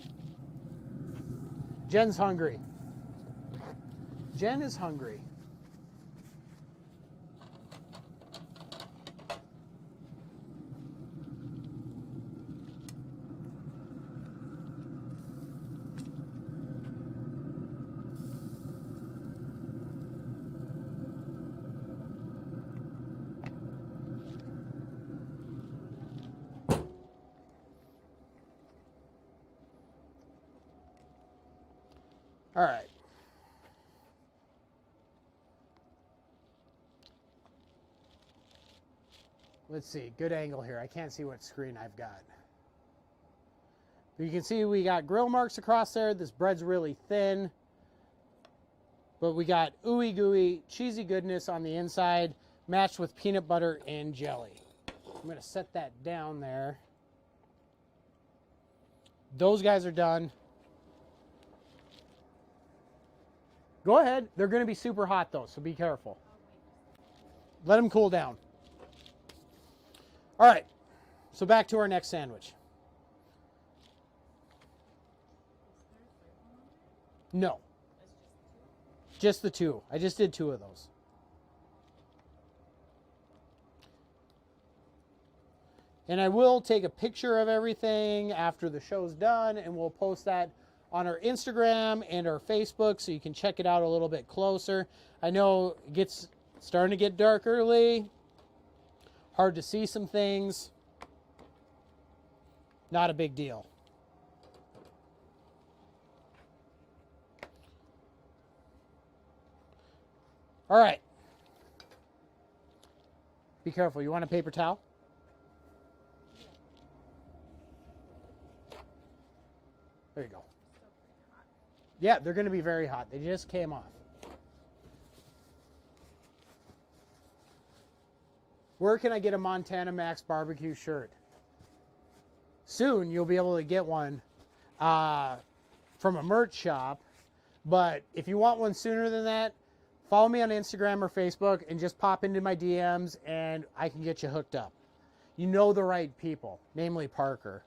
Speaker 1: Jen's hungry. Jen is hungry. All right. Let's see. Good angle here. I can't see what screen I've got. But you can see we got grill marks across there. This bread's really thin. But we got ooey gooey, cheesy goodness on the inside, matched with peanut butter and jelly. I'm going to set that down there. Those guys are done. Go ahead. They're going to be super hot, though, so be careful. Let them cool down. All right. So back to our next sandwich. No. Just the two. I just did two of those. And I will take a picture of everything after the show's done, and we'll post that on our Instagram and our Facebook so you can check it out a little bit closer. I know it's starting to get dark early. Hard to see some things. Not a big deal. All right. Be careful. You want a paper towel? There you go. Yeah, they're going to be very hot. They just came off. Where can I get a Montana Max barbecue shirt? Soon you'll be able to get one from a merch shop. But if you want one sooner than that, follow me on Instagram or Facebook and just pop into my DMs and I can get you hooked up. You know the right people, namely Parker.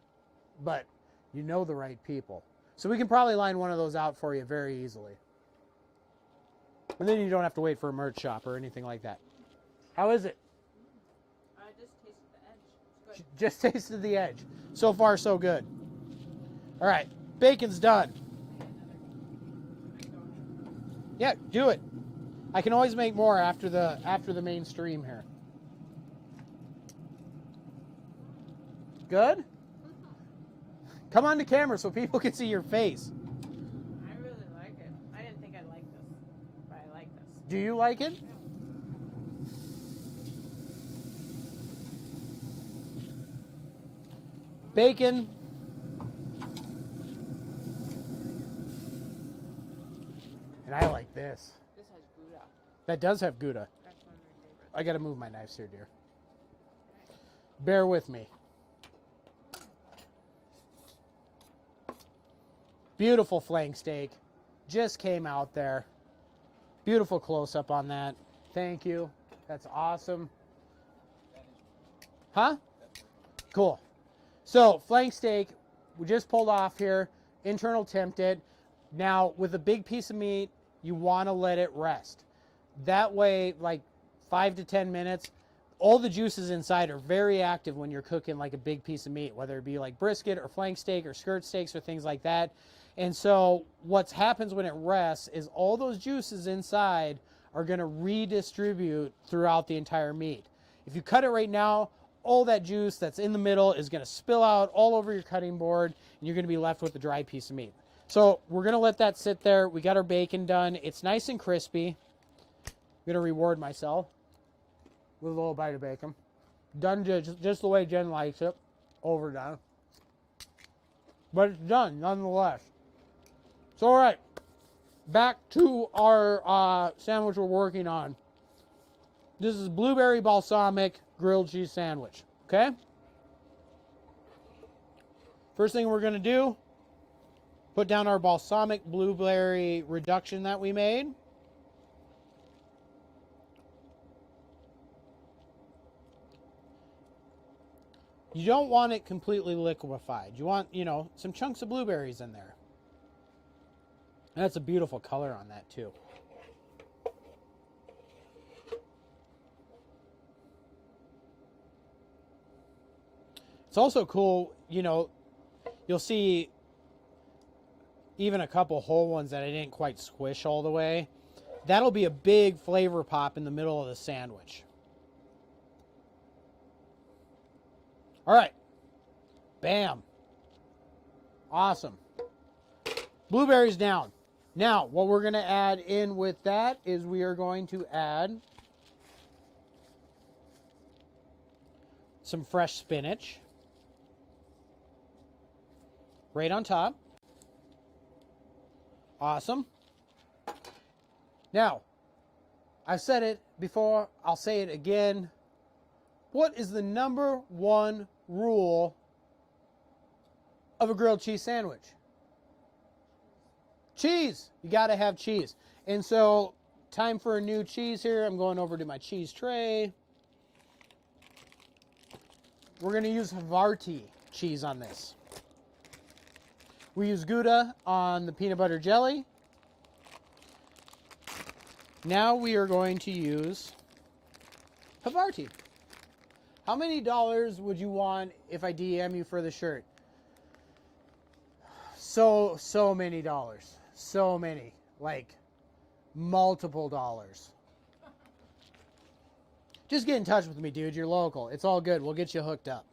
Speaker 1: But you know the right people. So we can probably line one of those out for you very easily. And then you don't have to wait for a merch shop or anything like that. How is it?
Speaker 2: I just tasted the edge. It's good.
Speaker 1: Just tasted the edge. So far, so good. All right, bacon's done. Yeah, do it. I can always make more after the main stream here. Good? Come on the camera so people can see your face.
Speaker 2: I really like it. I didn't think I'd like this, but I like this.
Speaker 1: Do you like it?
Speaker 2: Yeah.
Speaker 1: Bacon. And I like this.
Speaker 2: This has Gouda.
Speaker 1: That does have Gouda.
Speaker 2: That's one of my favorites.
Speaker 1: I got to move my knives here, dear. Bear with me. Beautiful flank steak. Just came out there. Beautiful close-up on that. Thank you. That's awesome. Huh? Cool. So, flank steak, we just pulled off here. Internal temped it. Now, with a big piece of meat, you want to let it rest. That way, like 5 to 10 minutes, all the juices inside are very active when you're cooking like a big piece of meat, whether it be like brisket or flank steak or skirt steaks or things like that. And so what happens when it rests is all those juices inside are going to redistribute throughout the entire meat. If you cut it right now, all that juice that's in the middle is going to spill out all over your cutting board, and you're going to be left with a dry piece of meat. So we're going to let that sit there. We got our bacon done. It's nice and crispy. I'm going to reward myself with a little bite of bacon. Done just the way Jen likes it. Overdone. But it's done nonetheless. So, all right. Back to our sandwich we're working on. This is blueberry balsamic grilled cheese sandwich. Okay? First thing we're going to do, put down our balsamic blueberry reduction that we made. You don't want it completely liquefied. You want, some chunks of blueberries in there. And that's a beautiful color on that too. It's also cool, you'll see even a couple whole ones that I didn't quite squish all the way. That'll be a big flavor pop in the middle of the sandwich. All right. Bam. Awesome. Blueberries down. Now, what we're going to add in with that is we are going to add some fresh spinach right on top. Awesome. Now, I've said it before, I'll say it again. What is the number one rule of a grilled cheese sandwich? Cheese. You got to have cheese. And so, time for a new cheese here. I'm going over to my cheese tray. We're going to use Havarti cheese on this. We use Gouda on the peanut butter jelly. Now we are going to use Havarti. How many dollars would you want if I DM you for the shirt? So many dollars. So many. Like, multiple dollars. Just get in touch with me, dude. You're local. It's all good. We'll get you hooked up.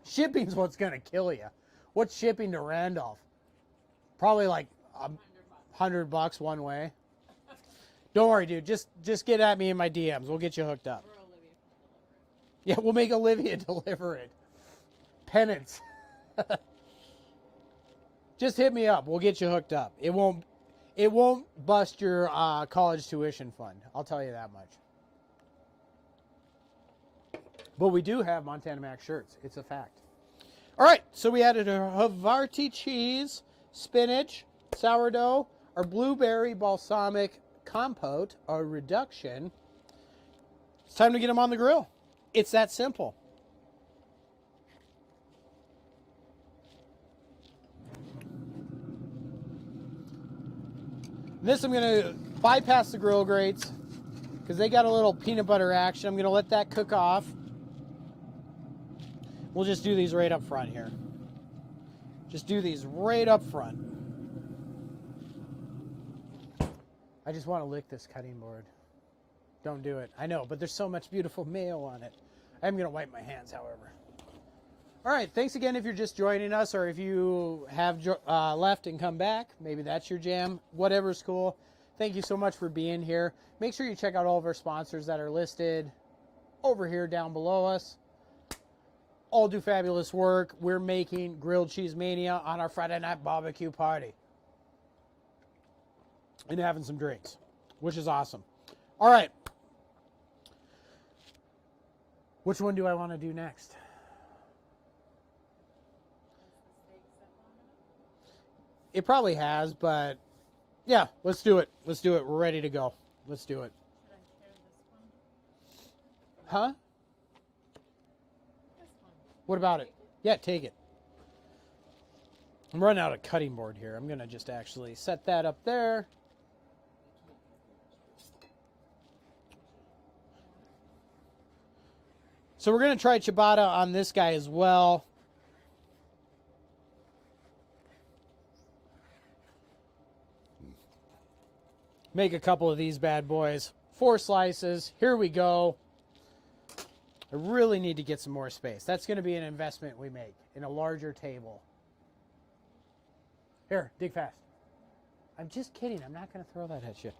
Speaker 1: Shipping's what's going to kill you. What's shipping to Randolph? Probably like $100 one way. Don't worry, dude. Just get at me in my DMs. We'll get you hooked up.
Speaker 2: Or Olivia can deliver it.
Speaker 1: Yeah, we'll make Olivia deliver it. Penance. Just hit me up. We'll get you hooked up. It won't bust your college tuition fund. I'll tell you that much. But we do have Montana Max shirts. It's a fact. All right, so we added a Havarti cheese, spinach, sourdough, our blueberry balsamic compote, our reduction. It's time to get them on the grill. It's that simple. This I'm going to bypass the grill grates because they got a little peanut butter action. I'm going to let that cook off. We'll just do these right up front here. Just do these right up front. I just want to lick this cutting board. Don't do it. I know, but there's so much beautiful mayo on it. I'm going to wipe my hands, however. All right, thanks again if you're just joining us, or if you have left and come back. Maybe that's your jam. Whatever's cool. Thank you so much for being here. Make sure you check out all of our sponsors that are listed over here down below us. All do fabulous work. We're making grilled cheese mania on our Friday night barbecue party. And having some drinks, which is awesome. All right. Which one do I want to do next? It probably has, but yeah, let's do it. Let's do it. We're ready to go. Let's do it.
Speaker 2: Should I share this one?
Speaker 1: Huh?
Speaker 2: This one.
Speaker 1: What about it? Yeah, take it. I'm running out of cutting board here. I'm going to just actually set that up there. So we're going to try ciabatta on this guy as well. Make a couple of these bad boys. 4 slices. Here we go. I really need to get some more space. That's going to be an investment we make in a larger table. Here, dig fast. I'm just kidding. I'm not going to throw that at you.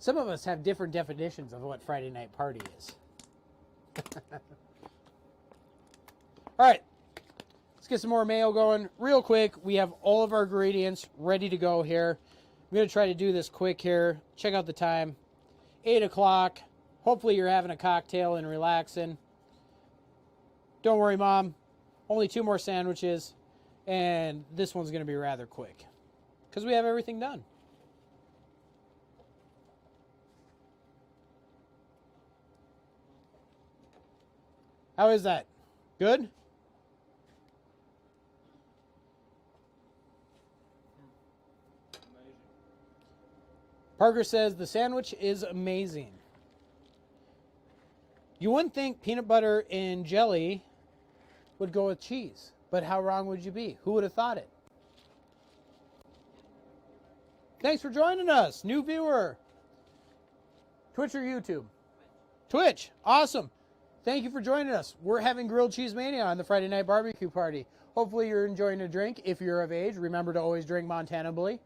Speaker 1: Some of us have different definitions of what Friday night party is. All right. Let's get some more mayo going real quick. We have all of our ingredients ready to go here. I'm going to try to do this quick here. Check out the time. 8 o'clock. Hopefully you're having a cocktail and relaxing. Don't worry, Mom. Only 2 more sandwiches. And this one's going to be rather quick because we have everything done. How is that? Good? Parker says the sandwich is amazing. You wouldn't think peanut butter and jelly would go with cheese, but how wrong would you be? Who would have thought it? Thanks for joining us, new viewer. Twitch or YouTube? Twitch. Awesome. Thank you for joining us. We're having grilled cheese mania on the Friday night barbecue party. Hopefully you're enjoying a drink. If you're of age, remember to always drink Montana Bully.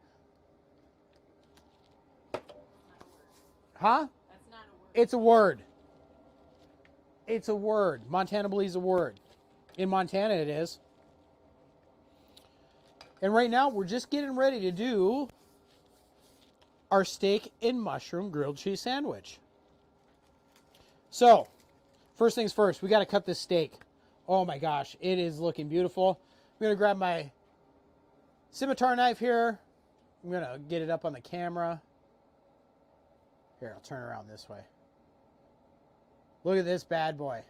Speaker 1: Huh?
Speaker 2: That's not a word.
Speaker 1: It's a word. It's a word. Montana Bully is a word. In Montana it is. And right now we're just getting ready to do our steak and mushroom grilled cheese sandwich. So, first things first, we got to cut this steak. Oh my gosh, it is looking beautiful. I'm going to grab my scimitar knife here. I'm going to get it up on the camera. Here, I'll turn around this way. Look at this bad boy.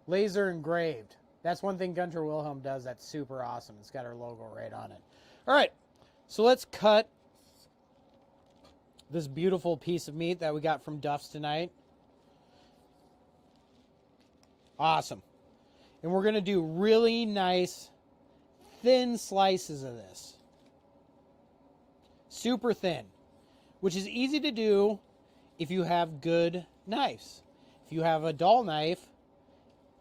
Speaker 1: Laser engraved. That's one thing Gunter Wilhelm does that's super awesome. It's got our logo right on it. All right, so let's cut this beautiful piece of meat that we got from Duff's tonight. Awesome. And we're going to do really nice, thin slices of this. Super thin, which is easy to do if you have good knives. If you have a dull knife,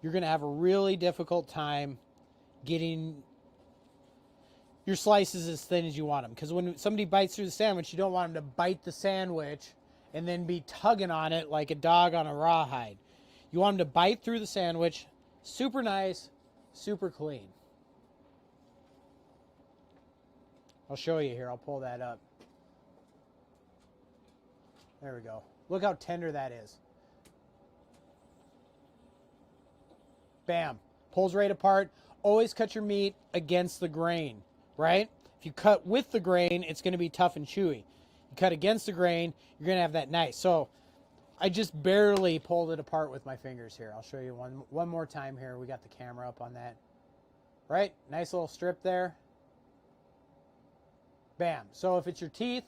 Speaker 1: you're going to have a really difficult time getting your slices as thin as you want them. Because when somebody bites through the sandwich, you don't want them to bite the sandwich and then be tugging on it like a dog on a rawhide. You want them to bite through the sandwich, super nice, super clean. I'll show you here. I'll pull that up. There we go. Look how tender that is. Bam. Pulls right apart. Always cut your meat against the grain, right? If you cut with the grain, it's going to be tough and chewy. You cut against the grain, you're going to have that nice. So I just barely pulled it apart with my fingers here. I'll show you one more time here. We got the camera up on that. Right? Nice little strip there. Bam. So if it's your teeth,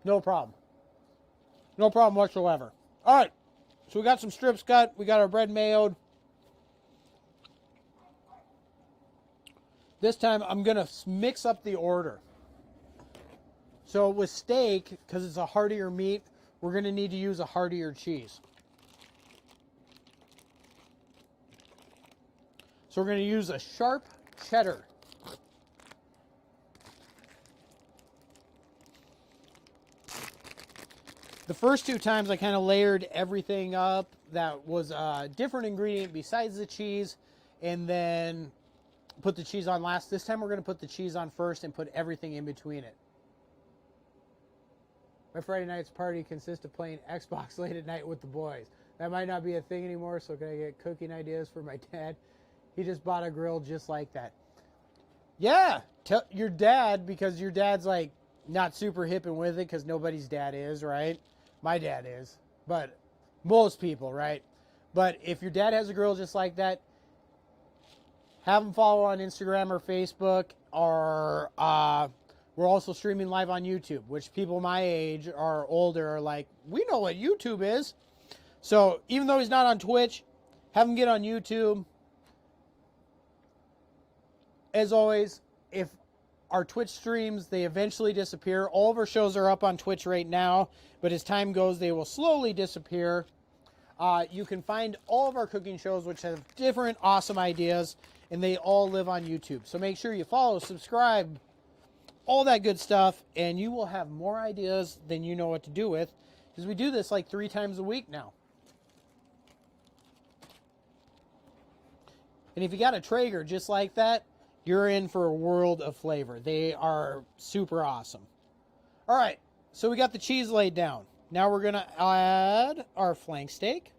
Speaker 1: no problem. No problem whatsoever. All right. So we got some strips cut. We got our bread mayoed. This time I'm going to mix up the order. So with steak, because it's a heartier meat, we're going to need to use a heartier cheese. So we're going to use a sharp cheddar. The first two times I kind of layered everything up that was a different ingredient besides the cheese and then put the cheese on last. This time we're going to put the cheese on first and put everything in between it. My Friday night's party consists of playing Xbox late at night with the boys. That might not be a thing anymore, so can I get cooking ideas for my dad? He just bought a grill just like that. Yeah, tell your dad, because your dad's like not super hip and with it because nobody's dad is, right? My dad is, but most people, right? But if your dad has a grill just like that, have him follow on Instagram or Facebook, or we're also streaming live on YouTube, which people my age or older are like, we know what YouTube is. So even though he's not on Twitch, have him get on YouTube. As always, if our Twitch streams, they eventually disappear. All of our shows are up on Twitch right now, but as time goes, they will slowly disappear. You can find all of our cooking shows, which have different awesome ideas, and they all live on YouTube. So make sure you follow, subscribe, all that good stuff, and you will have more ideas than you know what to do with, because we do this like 3 times a week now. And if you got a Traeger just like that, you're in for a world of flavor. They are super awesome. All right, so we got the cheese laid down. Now we're going to add our flank steak.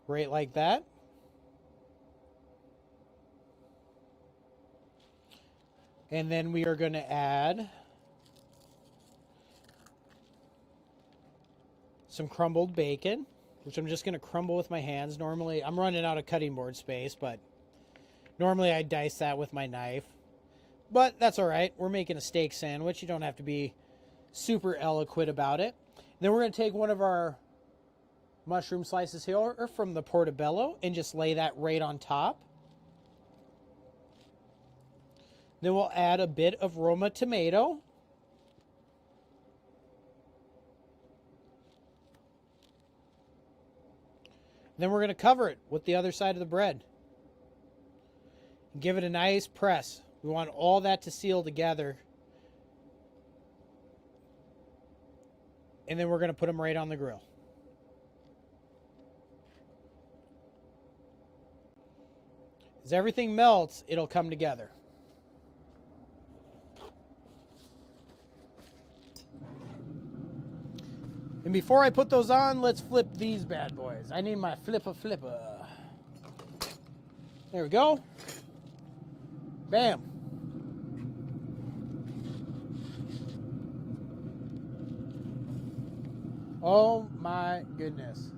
Speaker 1: Right like that. And then we are going to add some crumbled bacon, which I'm just going to crumble with my hands. Normally, I'm running out of cutting board space, but normally I dice that with my knife. But that's all right. We're making a steak sandwich. You don't have to be super eloquent about it. Then we're going to take one of our mushroom slices here from the portobello and just lay that right on top. Then we'll add a bit of Roma tomato. Then we're going to cover it with the other side of the bread. And give it a nice press. We want all that to seal together. And then we're going to put them right on the grill. As everything melts, it'll come together. And before I put those on, let's flip these bad boys. I need my flipper. There we go. Bam. Oh my goodness.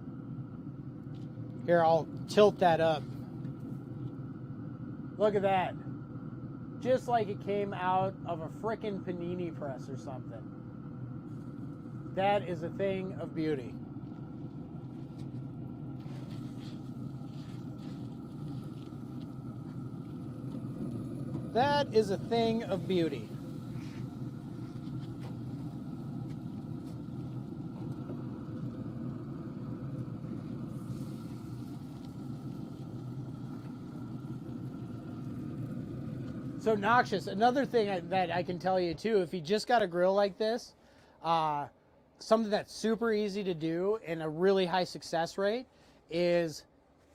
Speaker 1: Here, I'll tilt that up. Look at that. just like it came out of a frickin' panini press or something. That is a thing of beauty. That is a thing of beauty. So Noxious, another thing that I can tell you too, if you just got a grill like this, something that's super easy to do and a really high success rate is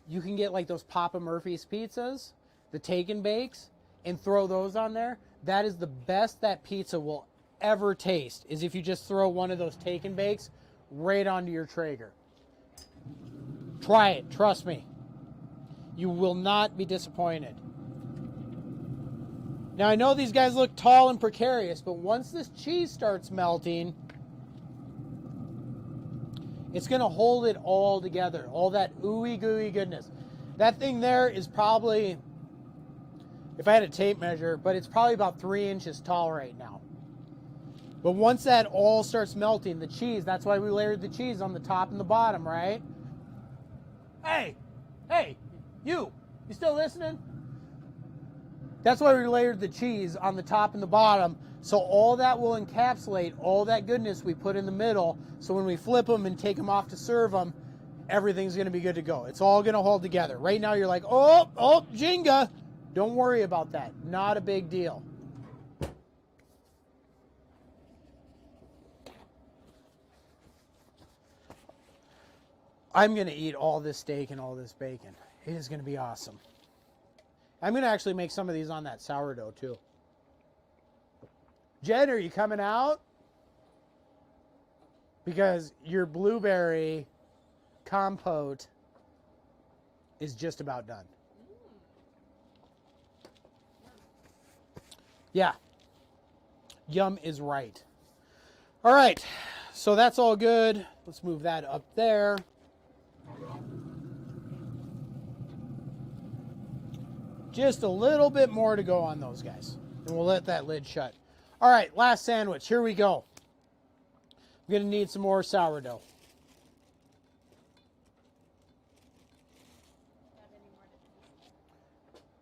Speaker 1: you can get like those Papa Murphy's pizzas, the take and bakes, and throw those on there. That is the best that pizza will ever taste, is if you just throw one of those take and bakes right onto your Traeger. Try it, trust me. You will not be disappointed. Now, I know these guys look tall and precarious, but once this cheese starts melting, it's going to hold it all together. All that ooey gooey goodness. That thing there is probably, if I had a tape measure, but it's probably about 3 inches tall right now. But once that all starts melting, the cheese, that's why we layered the cheese on the top and the bottom, right? Hey, you still listening? That's why we layered the cheese on the top and the bottom, so all that will encapsulate all that goodness we put in the middle, so when we flip them and take them off to serve them, everything's going to be good to go. It's all going to hold together. Right now you're like, oh, Jenga. Don't worry about that. Not a big deal. I'm going to eat all this steak and all this bacon. It is going to be awesome. I'm going to actually make some of these on that sourdough too. Jen, are you coming out? Because your blueberry compote is just about done. Yeah. Yum is right. All right. So that's all good. Let's move that up there. Just a little bit more to go on those guys. And we'll let that lid shut. All right, last sandwich. Here we go. I'm going to need some more sourdough.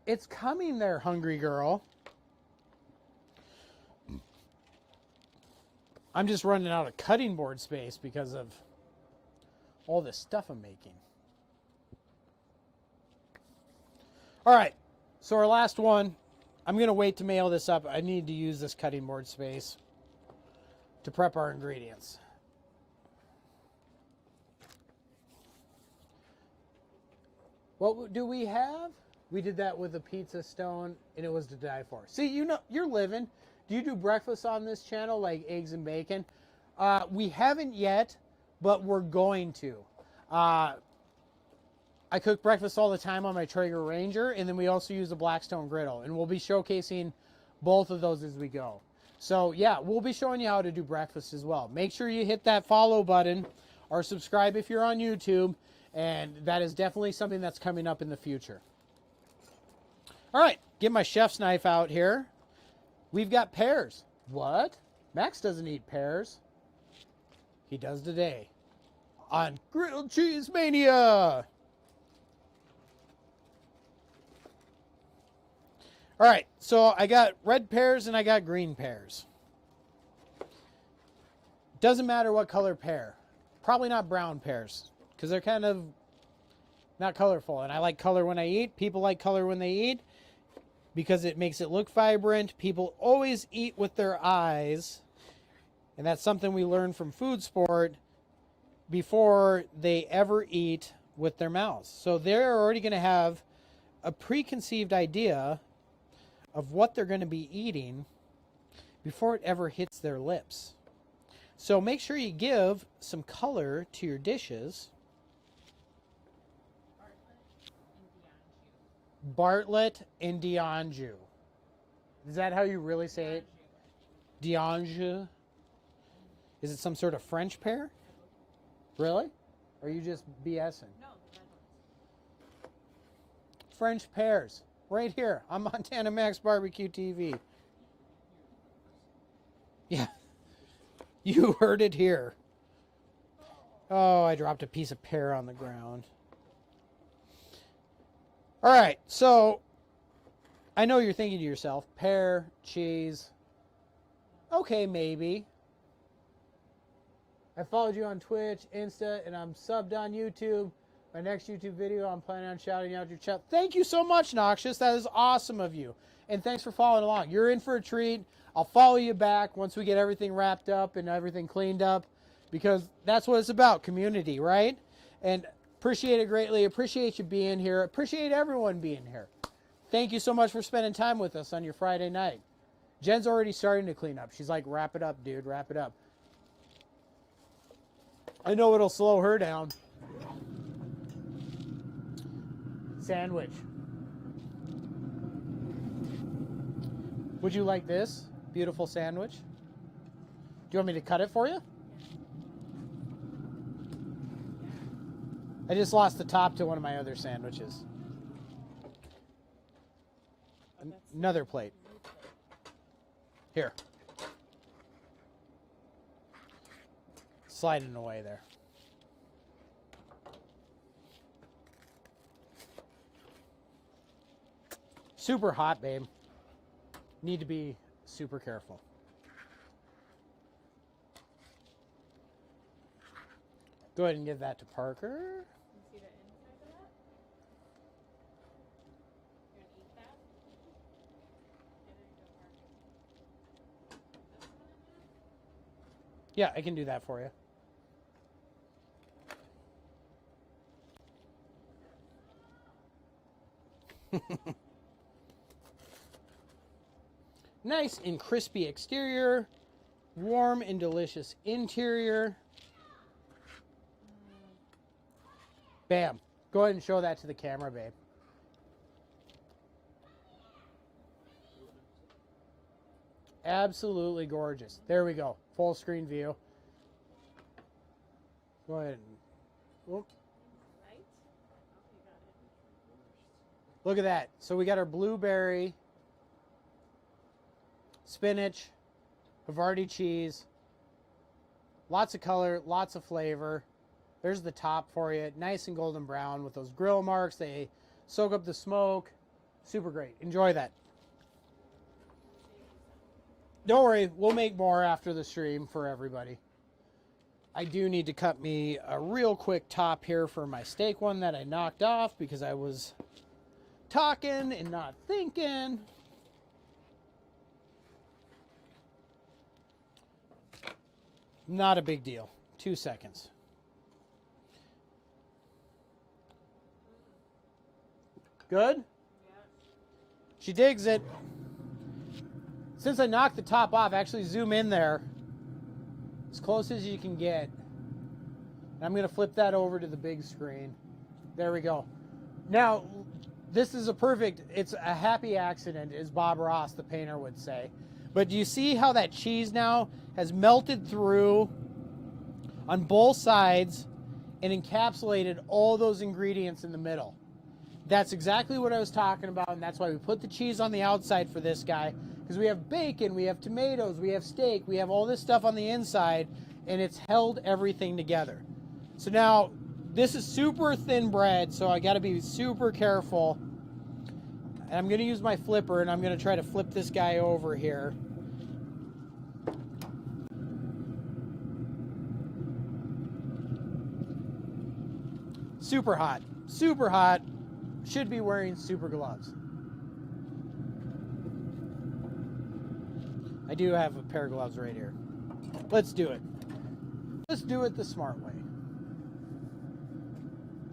Speaker 1: It's coming there, hungry girl. I'm just running out of cutting board space because of all this stuff I'm making. All right. So our last one, I'm going to wait to mail this up. I need to use this cutting board space to prep our ingredients. What do we have? We did that with a pizza stone, and it was to die for. See, you know, you're living. Do you do breakfast on this channel, like eggs and bacon? We haven't yet, but we're going to. I cook breakfast all the time on my Traeger Ranger, and then we also use a Blackstone griddle, and we'll be showcasing both of those as we go. So yeah, we'll be showing you how to do breakfast as well. Make sure you hit that follow button or subscribe if you're on YouTube, and that is definitely something that's coming up in the future. All right, get my chef's knife out here. We've got pears. What? Max doesn't eat pears. He does today on Grilled Cheese Mania. All right, so I got red pears and I got green pears. Doesn't matter what color pear. Probably not brown pears because they're kind of not colorful. And I like color when I eat. People like color when they eat because it makes it look vibrant. People always eat with their eyes. And that's something we learned from Food Sport before they ever eat with their mouths. So they're already going to have a preconceived idea of what they're going to be eating before it ever hits their lips. So make sure you give some color to your dishes. Bartlett and D'Anjou. Is that how you really say it? D'Anjou? Is it some sort of French pear? Really? Or are you just BSing?
Speaker 2: No, the red ones.
Speaker 1: French pears. Right here on Montana Max Barbecue TV. Yeah. You heard it here. Oh, I dropped a piece of pear on the ground. All right, so I know you're thinking to yourself, pear, cheese. Okay, maybe. I followed you on Twitch, Insta, and I'm subbed on YouTube. My next YouTube video, I'm planning on shouting out your chat. Thank you so much, Noxious. That is awesome of you. And thanks for following along. You're in for a treat. I'll follow you back once we get everything wrapped up and everything cleaned up, because that's what it's about, community, right? And appreciate it greatly. Appreciate you being here. Appreciate everyone being here. Thank you so much for spending time with us on your Friday night. Jen's already starting to clean up. She's like, wrap it up, dude. Wrap it up. I know it'll slow her down. Sandwich. Would you like this beautiful sandwich? Do you want me to cut it for you? I just lost the top to one of my other sandwiches. Another plate. Here. Sliding away there. Super hot, babe. Need to be super careful. Go ahead and give that to Parker.
Speaker 2: You see the inside of that? You're gonna eat that? Yeah, there you go, Parker. This one in there?
Speaker 1: Yeah, I can do that for you. Nice and crispy exterior, warm and delicious interior. Bam. Go ahead and show that to the camera, babe. Absolutely gorgeous. There we go. Full screen view. Go ahead and whoop.
Speaker 2: Right? Oh, you got it.
Speaker 1: Look at that. So we got our blueberry, spinach, Havarti cheese, lots of color, lots of flavor. There's the top for you. Nice and golden brown with those grill marks. They soak up the smoke. Super great. Enjoy that. Don't worry, we'll make more after the stream for everybody. I do need to cut me a real quick top here for my steak one that I knocked off because I was talking and not thinking. Not a big deal. 2 seconds. Good?
Speaker 2: Yeah.
Speaker 1: She digs it. Since I knocked the top off, actually zoom in there as close as you can get. And I'm going to flip that over to the big screen. There we go. Now, this is it's a happy accident, as Bob Ross, the painter, would say. But do you see how that cheese now has melted through on both sides and encapsulated all those ingredients in the middle? That's exactly what I was talking about, and that's why we put the cheese on the outside for this guy, because we have bacon, we have tomatoes, we have steak, we have all this stuff on the inside, and it's held everything together. So now, this is super thin bread, so I got to be super careful. And I'm going to use my flipper, and I'm going to try to flip this guy over here. Super hot. Super hot. Should be wearing super gloves. I do have a pair of gloves right here. Let's do it. Let's do it the smart way.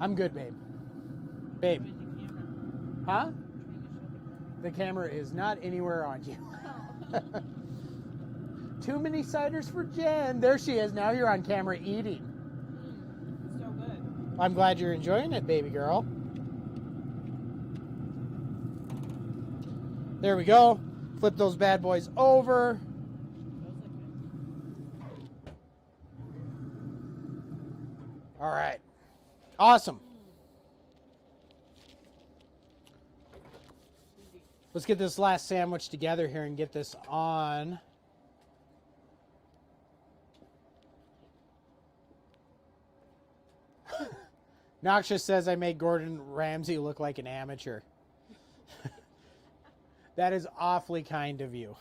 Speaker 1: I'm good, babe. Babe. Huh? The camera is not anywhere on you. Too many ciders for Jen. There she is. Now you're on camera eating.
Speaker 2: So good.
Speaker 1: I'm glad you're enjoying it, baby girl. There we go. Flip those bad boys over. All right. Awesome. Let's get this last sandwich together here and get this on. Noxious says I made Gordon Ramsay look like an amateur. That is awfully kind of you.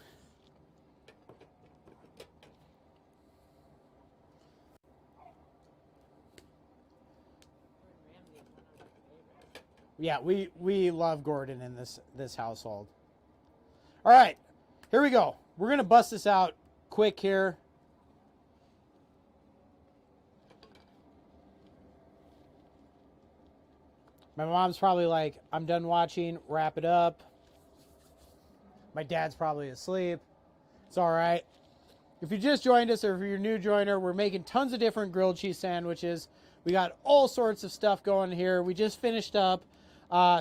Speaker 1: Yeah, we love Gordon in this household. All right, here we go. We're going to bust this out quick here. My mom's probably like, I'm done watching, wrap it up. My dad's probably asleep. It's all right. If you just joined us or if you're a new joiner, we're making tons of different grilled cheese sandwiches. We got all sorts of stuff going here. We just finished up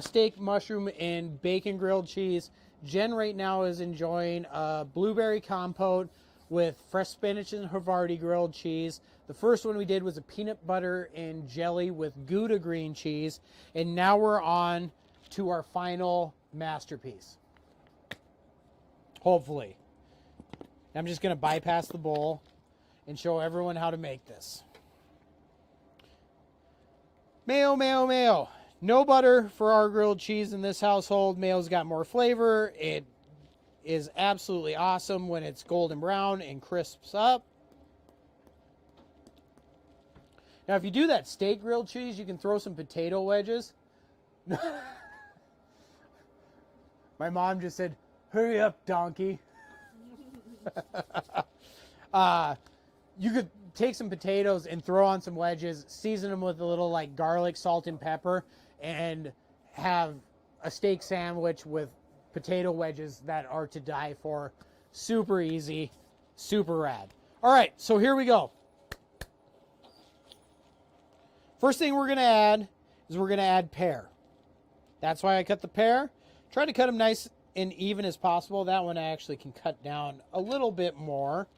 Speaker 1: steak, mushroom, and bacon grilled cheese. Jen right now is enjoying a blueberry compote with fresh spinach and Havarti grilled cheese. The first one we did was a peanut butter and jelly with Gouda green cheese. And now we're on to our final masterpiece. Hopefully. I'm just going to bypass the bowl and show everyone how to make this. Mayo, mayo, mayo. No butter for our grilled cheese in this household. Mayo's got more flavor. It is absolutely awesome when it's golden brown and crisps up. Now, if you do that steak grilled cheese, you can throw some potato wedges. My mom just said, hurry up, donkey. You could take some potatoes and throw on some wedges, season them with a little like garlic, salt, and pepper, and have a steak sandwich with potato wedges that are to die for. Super easy, super rad. All right, so here we go. First thing we're going to add is we're going to add pear. That's why I cut the pear. Try to cut them nice and even as possible. That one I actually can cut down a little bit more.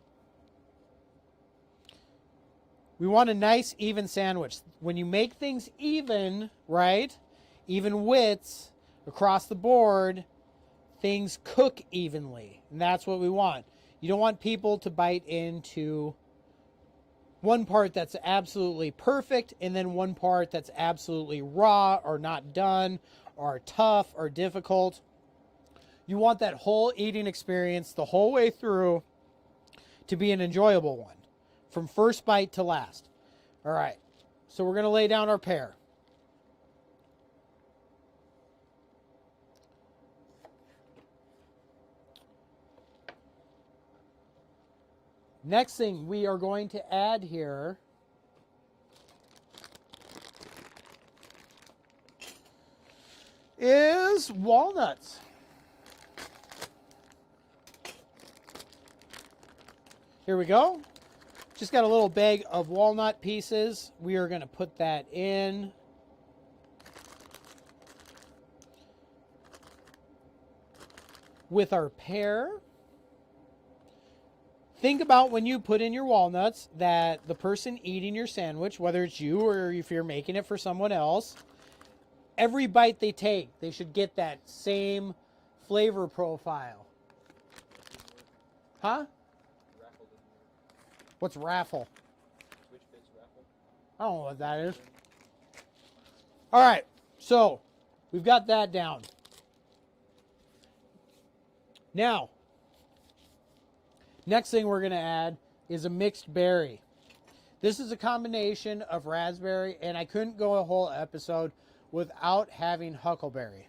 Speaker 1: We want a nice even sandwich. When you make things even, right, even widths across the board, things cook evenly. And that's what we want. You don't want people to bite into one part that's absolutely perfect and then one part that's absolutely raw or not done or tough or difficult. You want that whole eating experience the whole way through to be an enjoyable one, from first bite to last. All right, so we're going to lay down our pear. Next thing we are going to add here is walnuts. Here we go. Just got a little bag of walnut pieces. We are going to put that in. With our pear. Think about when you put in your walnuts that the person eating your sandwich, whether it's you or if you're making it for someone else, every bite they take, they should get that same flavor profile. Huh? What's raffle?
Speaker 3: Which bit's raffle?
Speaker 1: I don't know what that is. All right, so we've got that down. Now, next thing we're going to add is a mixed berry. This is a combination of raspberry, and I couldn't go a whole episode without having huckleberry.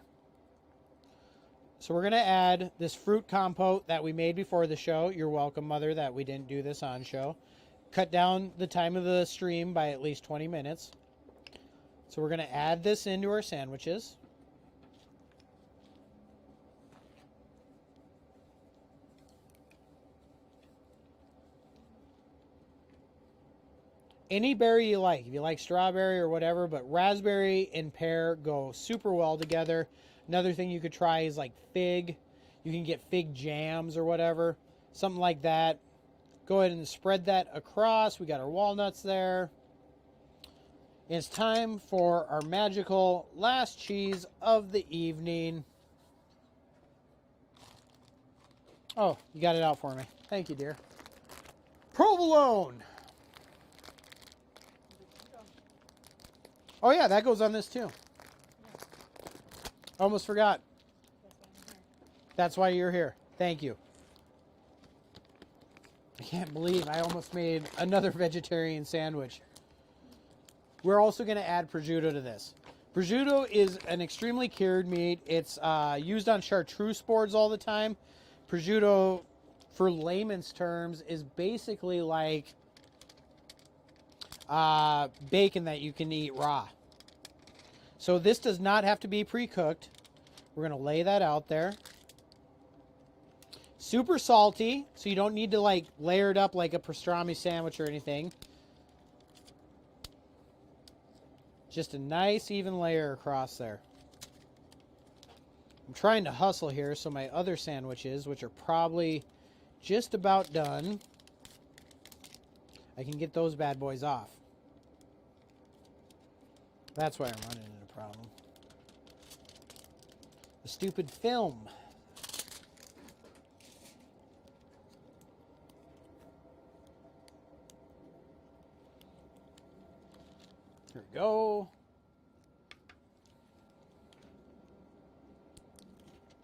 Speaker 1: So we're going to add this fruit compote that we made before the show. You're welcome, Mother, that we didn't do this on show. Cut down the time of the stream by at least 20 minutes. So we're going to add this into our sandwiches. Any berry you like. If you like strawberry or whatever, but raspberry and pear go super well together. Another thing you could try is like fig. You can get fig jams or whatever. Something like that. Go ahead and spread that across. We got our walnuts there. It's time for our magical last cheese of the evening. Oh, you got it out for me. Thank you, dear. Provolone. Oh, yeah, that goes on this too. Almost forgot. That's why you're here. Thank you. I can't believe I almost made another vegetarian sandwich. We're also going to add prosciutto to this. Prosciutto is an extremely cured meat. It's used on chartreuse boards all the time. Prosciutto, for layman's terms, is basically like bacon that you can eat raw. So this does not have to be pre-cooked. We're going to lay that out there. Super salty, so you don't need to like layer it up like a pastrami sandwich or anything. Just a nice even layer across there. I'm trying to hustle here so my other sandwiches, which are probably just about done, I can get those bad boys off. That's why I'm running into a problem. The stupid film. Here we go.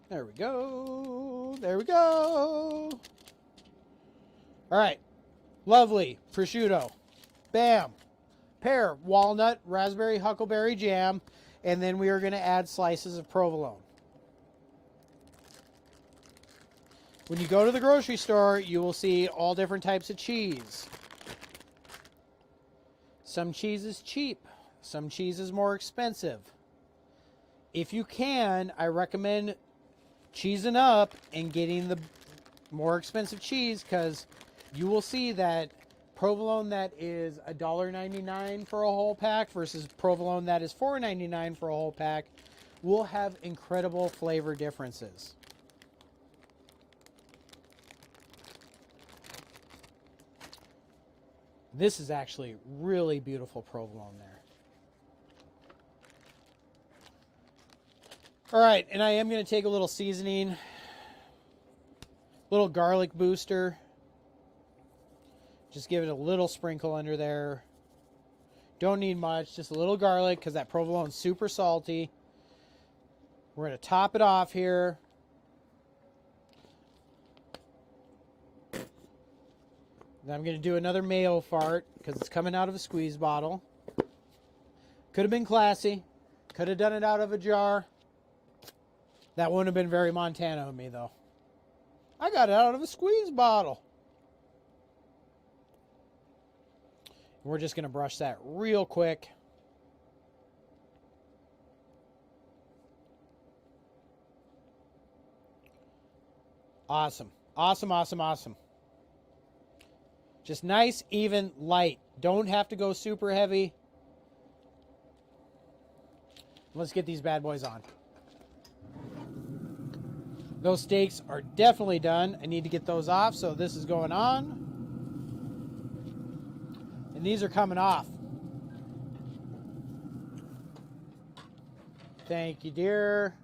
Speaker 1: There we go. There we go. All right. Lovely. Prosciutto. Bam. Pear, walnut, raspberry, huckleberry jam. And then we are going to add slices of provolone. When you go to the grocery store, you will see all different types of cheese. Some cheese is cheap. Some cheese is more expensive. If you can, I recommend cheesing up and getting the more expensive cheese, because you will see that provolone that is $1.99 for a whole pack versus provolone that is $4.99 for a whole pack will have incredible flavor differences. This is actually really beautiful provolone there. All right, and I am going to take a little seasoning, little garlic booster. Just give it a little sprinkle under there. Don't need much, just a little garlic because that provolone's super salty. We're going to top it off here. Then I'm going to do another mayo fart because it's coming out of a squeeze bottle. Could have been classy. Could have done it out of a jar. That wouldn't have been very Montana of me, though. I got it out of a squeeze bottle. We're just going to brush that real quick. Awesome. Awesome, awesome, awesome. Just nice, even, light. Don't have to go super heavy. Let's get these bad boys on. Those steaks are definitely done. I need to get those off, so this is going on. And these are coming off. Thank you, dear.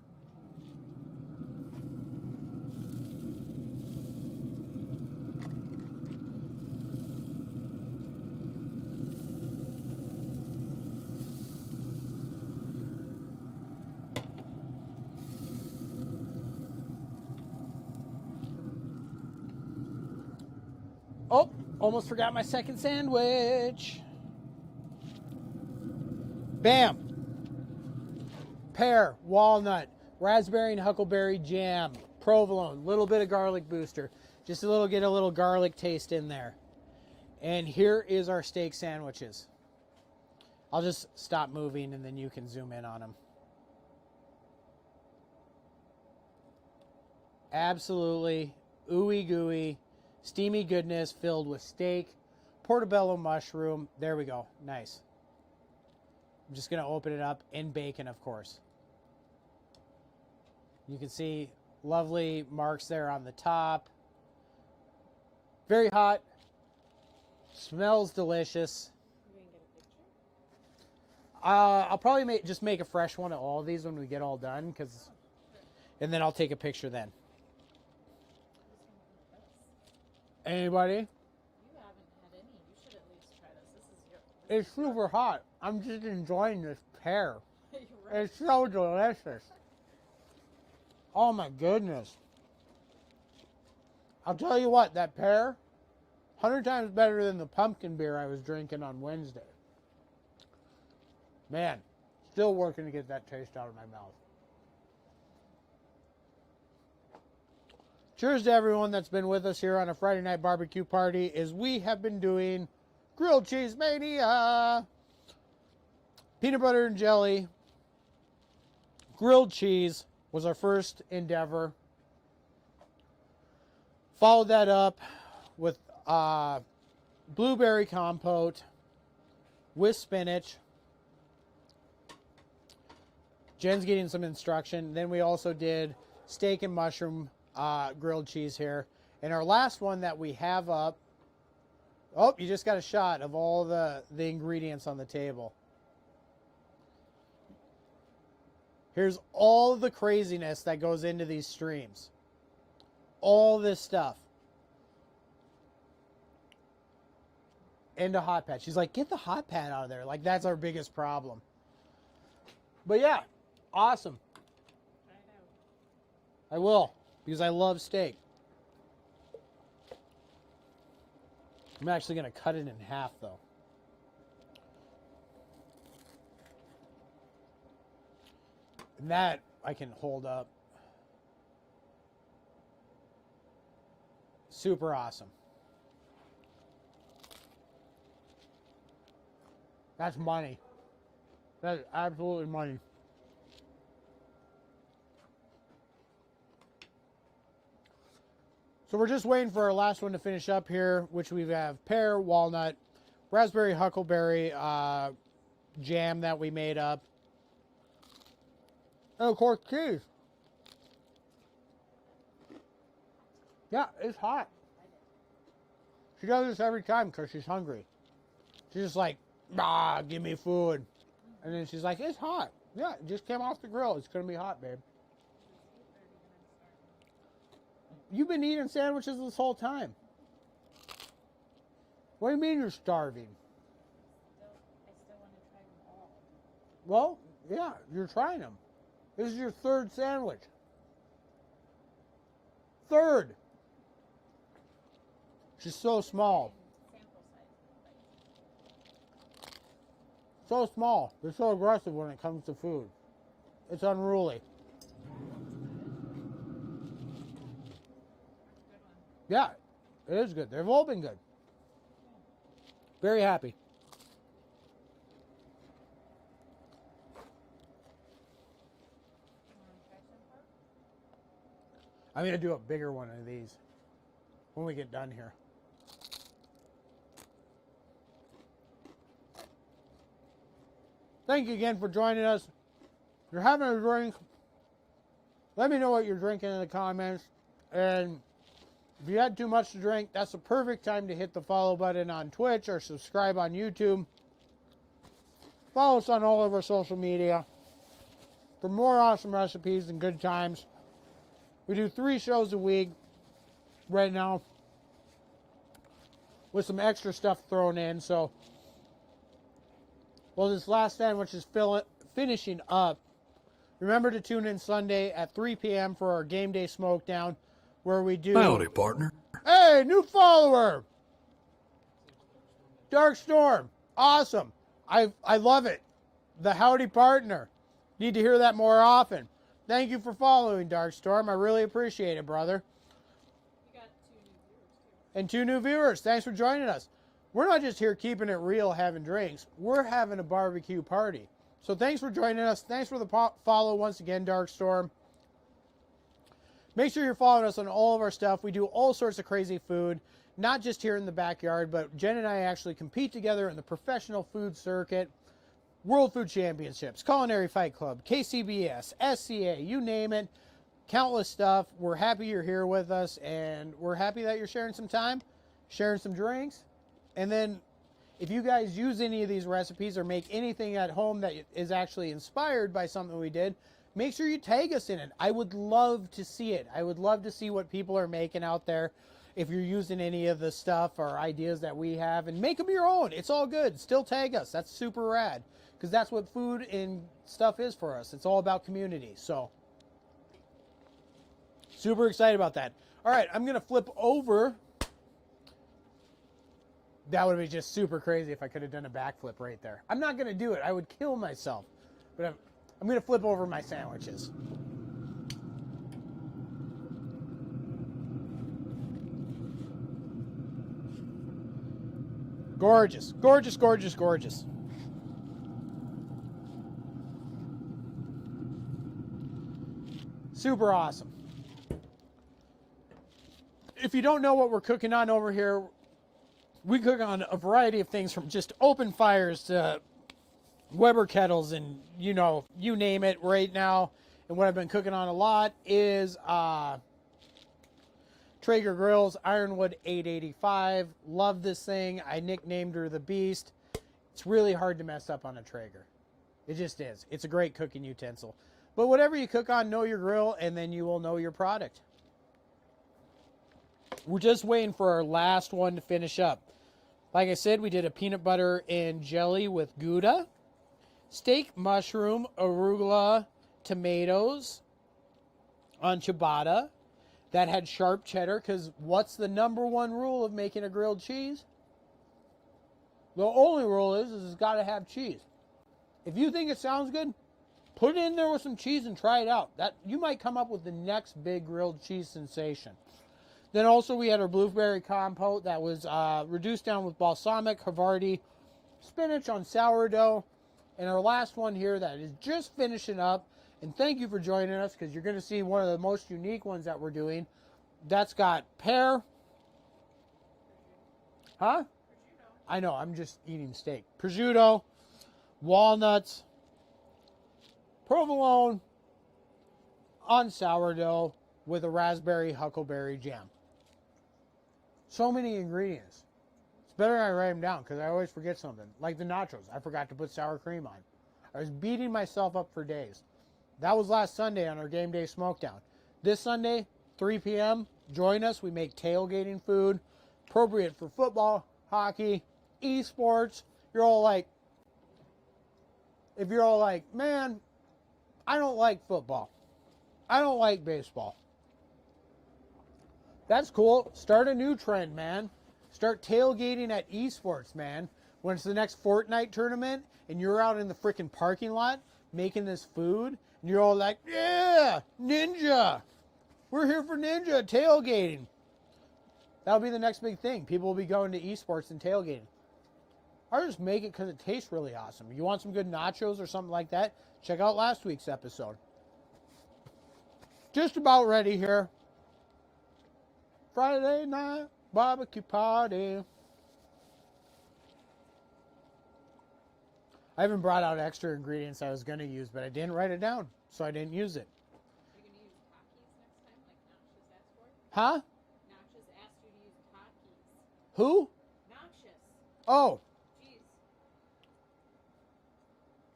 Speaker 1: Oh, almost forgot my second sandwich. Bam. Pear, walnut, raspberry and huckleberry jam, provolone, little bit of garlic booster. Just get a little garlic taste in there. And here is our steak sandwiches. I'll just stop moving and then you can zoom in on them. Absolutely ooey gooey, steamy goodness filled with steak, portobello mushroom. There we go. Nice. I'm just going to open it up, and bacon, of course. You can see lovely marks there on the top. Very hot. Smells delicious.
Speaker 2: You can get a picture?
Speaker 1: I'll probably just make a fresh one of all of these when we get all done, and then I'll take a picture then. Anybody?
Speaker 2: You haven't had any. You should at least try this. This is your.
Speaker 1: It's super hot. I'm just enjoying this pear.
Speaker 2: You're right.
Speaker 1: It's so delicious. Oh my goodness. I'll tell you what, that pear, 100 times better than the pumpkin beer I was drinking on Wednesday. Man, still working to get that taste out of my mouth. Cheers to everyone that's been with us here on a Friday night barbecue party as we have been doing grilled cheese mania. Peanut butter and jelly. Grilled cheese was our first endeavor. Followed that up with blueberry compote with spinach. Jen's getting some instruction. Then we also did steak and mushroom grilled cheese here. And our last one that we have up, oh, you just got a shot of all the ingredients on the table. Here's all the craziness that goes into these streams. All this stuff. And a hot pad. She's like, get the hot pad out of there. Like, that's our biggest problem. But yeah, awesome.
Speaker 2: Try it out.
Speaker 1: I will, because I love steak. I'm actually going to cut it in half, though. And that I can hold up. Super awesome. That's money. That is absolutely money. So we're just waiting for our last one to finish up here, which we have pear, walnut, raspberry, huckleberry jam that we made up. And of course, cheese. Yeah, it's hot. She does this every time because she's hungry. She's just like, give me food. And then she's like, it's hot. Yeah, it just came off the grill. It's going to be hot, babe. You've been eating sandwiches this whole time. What do you mean you're starving?
Speaker 2: I still want to try them all.
Speaker 1: Well, yeah, you're trying them. This is your third sandwich. Third. She's so small.
Speaker 2: Sample size.
Speaker 1: So small. They're so aggressive when it comes to food. It's unruly. Yeah, it is good. They've all been good. Very happy. I'm going to do a bigger one of these when we get done here. Thank you again for joining us. If you're having a drink, let me know what you're drinking in the comments. And if you had too much to drink, that's the perfect time to hit the follow button on Twitch or subscribe on YouTube. Follow us on all of our social media for more awesome recipes and good times. We do 3 shows a week right now with some extra stuff thrown in. So, well, this last sandwich is finishing up. Remember to tune in Sunday at 3 p.m. for our game day smoke down, where we do...
Speaker 4: Howdy, partner.
Speaker 1: Hey, new follower! Dark Storm. Awesome. I love it. The howdy partner. Need to hear that more often. Thank you for following, Dark Storm. I really appreciate it, brother.
Speaker 2: You got 2 new viewers, too.
Speaker 1: And 2 new viewers. Thanks for joining us. We're not just here keeping it real, having drinks. We're having a barbecue party. So thanks for joining us. Thanks for the follow once again, Dark Storm. Make sure you're following us on all of our stuff. We do all sorts of crazy food, not just here in the backyard, but Jen and I actually compete together in the professional food circuit, World Food Championships, Culinary Fight Club, KCBS, SCA, you name it, countless stuff. We're happy you're here with us, and we're happy that you're sharing some time, sharing some drinks. And then if you guys use any of these recipes or make anything at home that is actually inspired by something we did, make sure you tag us in it. I would love to see it. I would love to see what people are making out there. if you're using any of the stuff or ideas that we have, and make them your own. It's all good. Still tag us. That's super rad, because that's what food and stuff is for us. It's all about community. So super excited about that. All right, I'm going to flip over. That would be just super crazy if I could have done a backflip right there. I'm not going to do it. I would kill myself. But I'm going to flip over my sandwiches. Gorgeous, gorgeous, gorgeous, gorgeous. Super awesome. If you don't know what we're cooking on over here, we cook on a variety of things, from just open fires to Weber kettles and, you know, you name it right now. And what I've been cooking on a lot is Traeger grills, Ironwood 885. Love this thing. I nicknamed her the Beast. It's really hard to mess up on a Traeger. It just is. It's a great cooking utensil. But whatever you cook on, know your grill, and then you will know your product. We're just waiting for our last one to finish up. Like I said, we did a peanut butter and jelly with Gouda, steak, mushroom, arugula, tomatoes on ciabatta. That had sharp cheddar, because what's the number one rule of making a grilled cheese? The only rule is it's got to have cheese. If you think it sounds good, put it in there with some cheese and try it out. That you might come up with the next big grilled cheese sensation. Then also we had our blueberry compote that was reduced down with balsamic, Havarti, spinach on sourdough. And our last one here that is just finishing up. And thank you for joining us, because you're going to see one of the most unique ones that we're doing. That's got pear. Huh?
Speaker 2: Prosciutto.
Speaker 1: I know, I'm just eating steak. Prosciutto, walnuts, provolone on sourdough with a raspberry huckleberry jam. So many ingredients. It's better I write them down, because I always forget something. Like the nachos. I forgot to put sour cream on. I was beating myself up for days. That was last Sunday on our game day smokedown. This Sunday, 3 p.m., join us. We make tailgating food, appropriate for football, hockey, esports. You're all like, if you're all like, man, I don't like football. I don't like baseball. That's cool. Start a new trend, man. Start tailgating at esports, man. When it's the next Fortnite tournament and you're out in the freaking parking lot making this food, and you're all like, yeah, Ninja. We're here for Ninja tailgating. That'll be the next big thing. People will be going to esports and tailgating. Or just make it because it tastes really awesome. You want some good nachos or something like that? Check out last week's episode. Just about ready here. Friday night barbecue party. I haven't brought out extra ingredients I was going to use, but I didn't write it down, so I didn't use it.
Speaker 2: Are you going to use Takis next time, like Noxious asked for?
Speaker 1: Huh?
Speaker 2: Noxious asked you to use Takis.
Speaker 1: Who?
Speaker 2: Noxious.
Speaker 1: Oh,
Speaker 2: Jeez.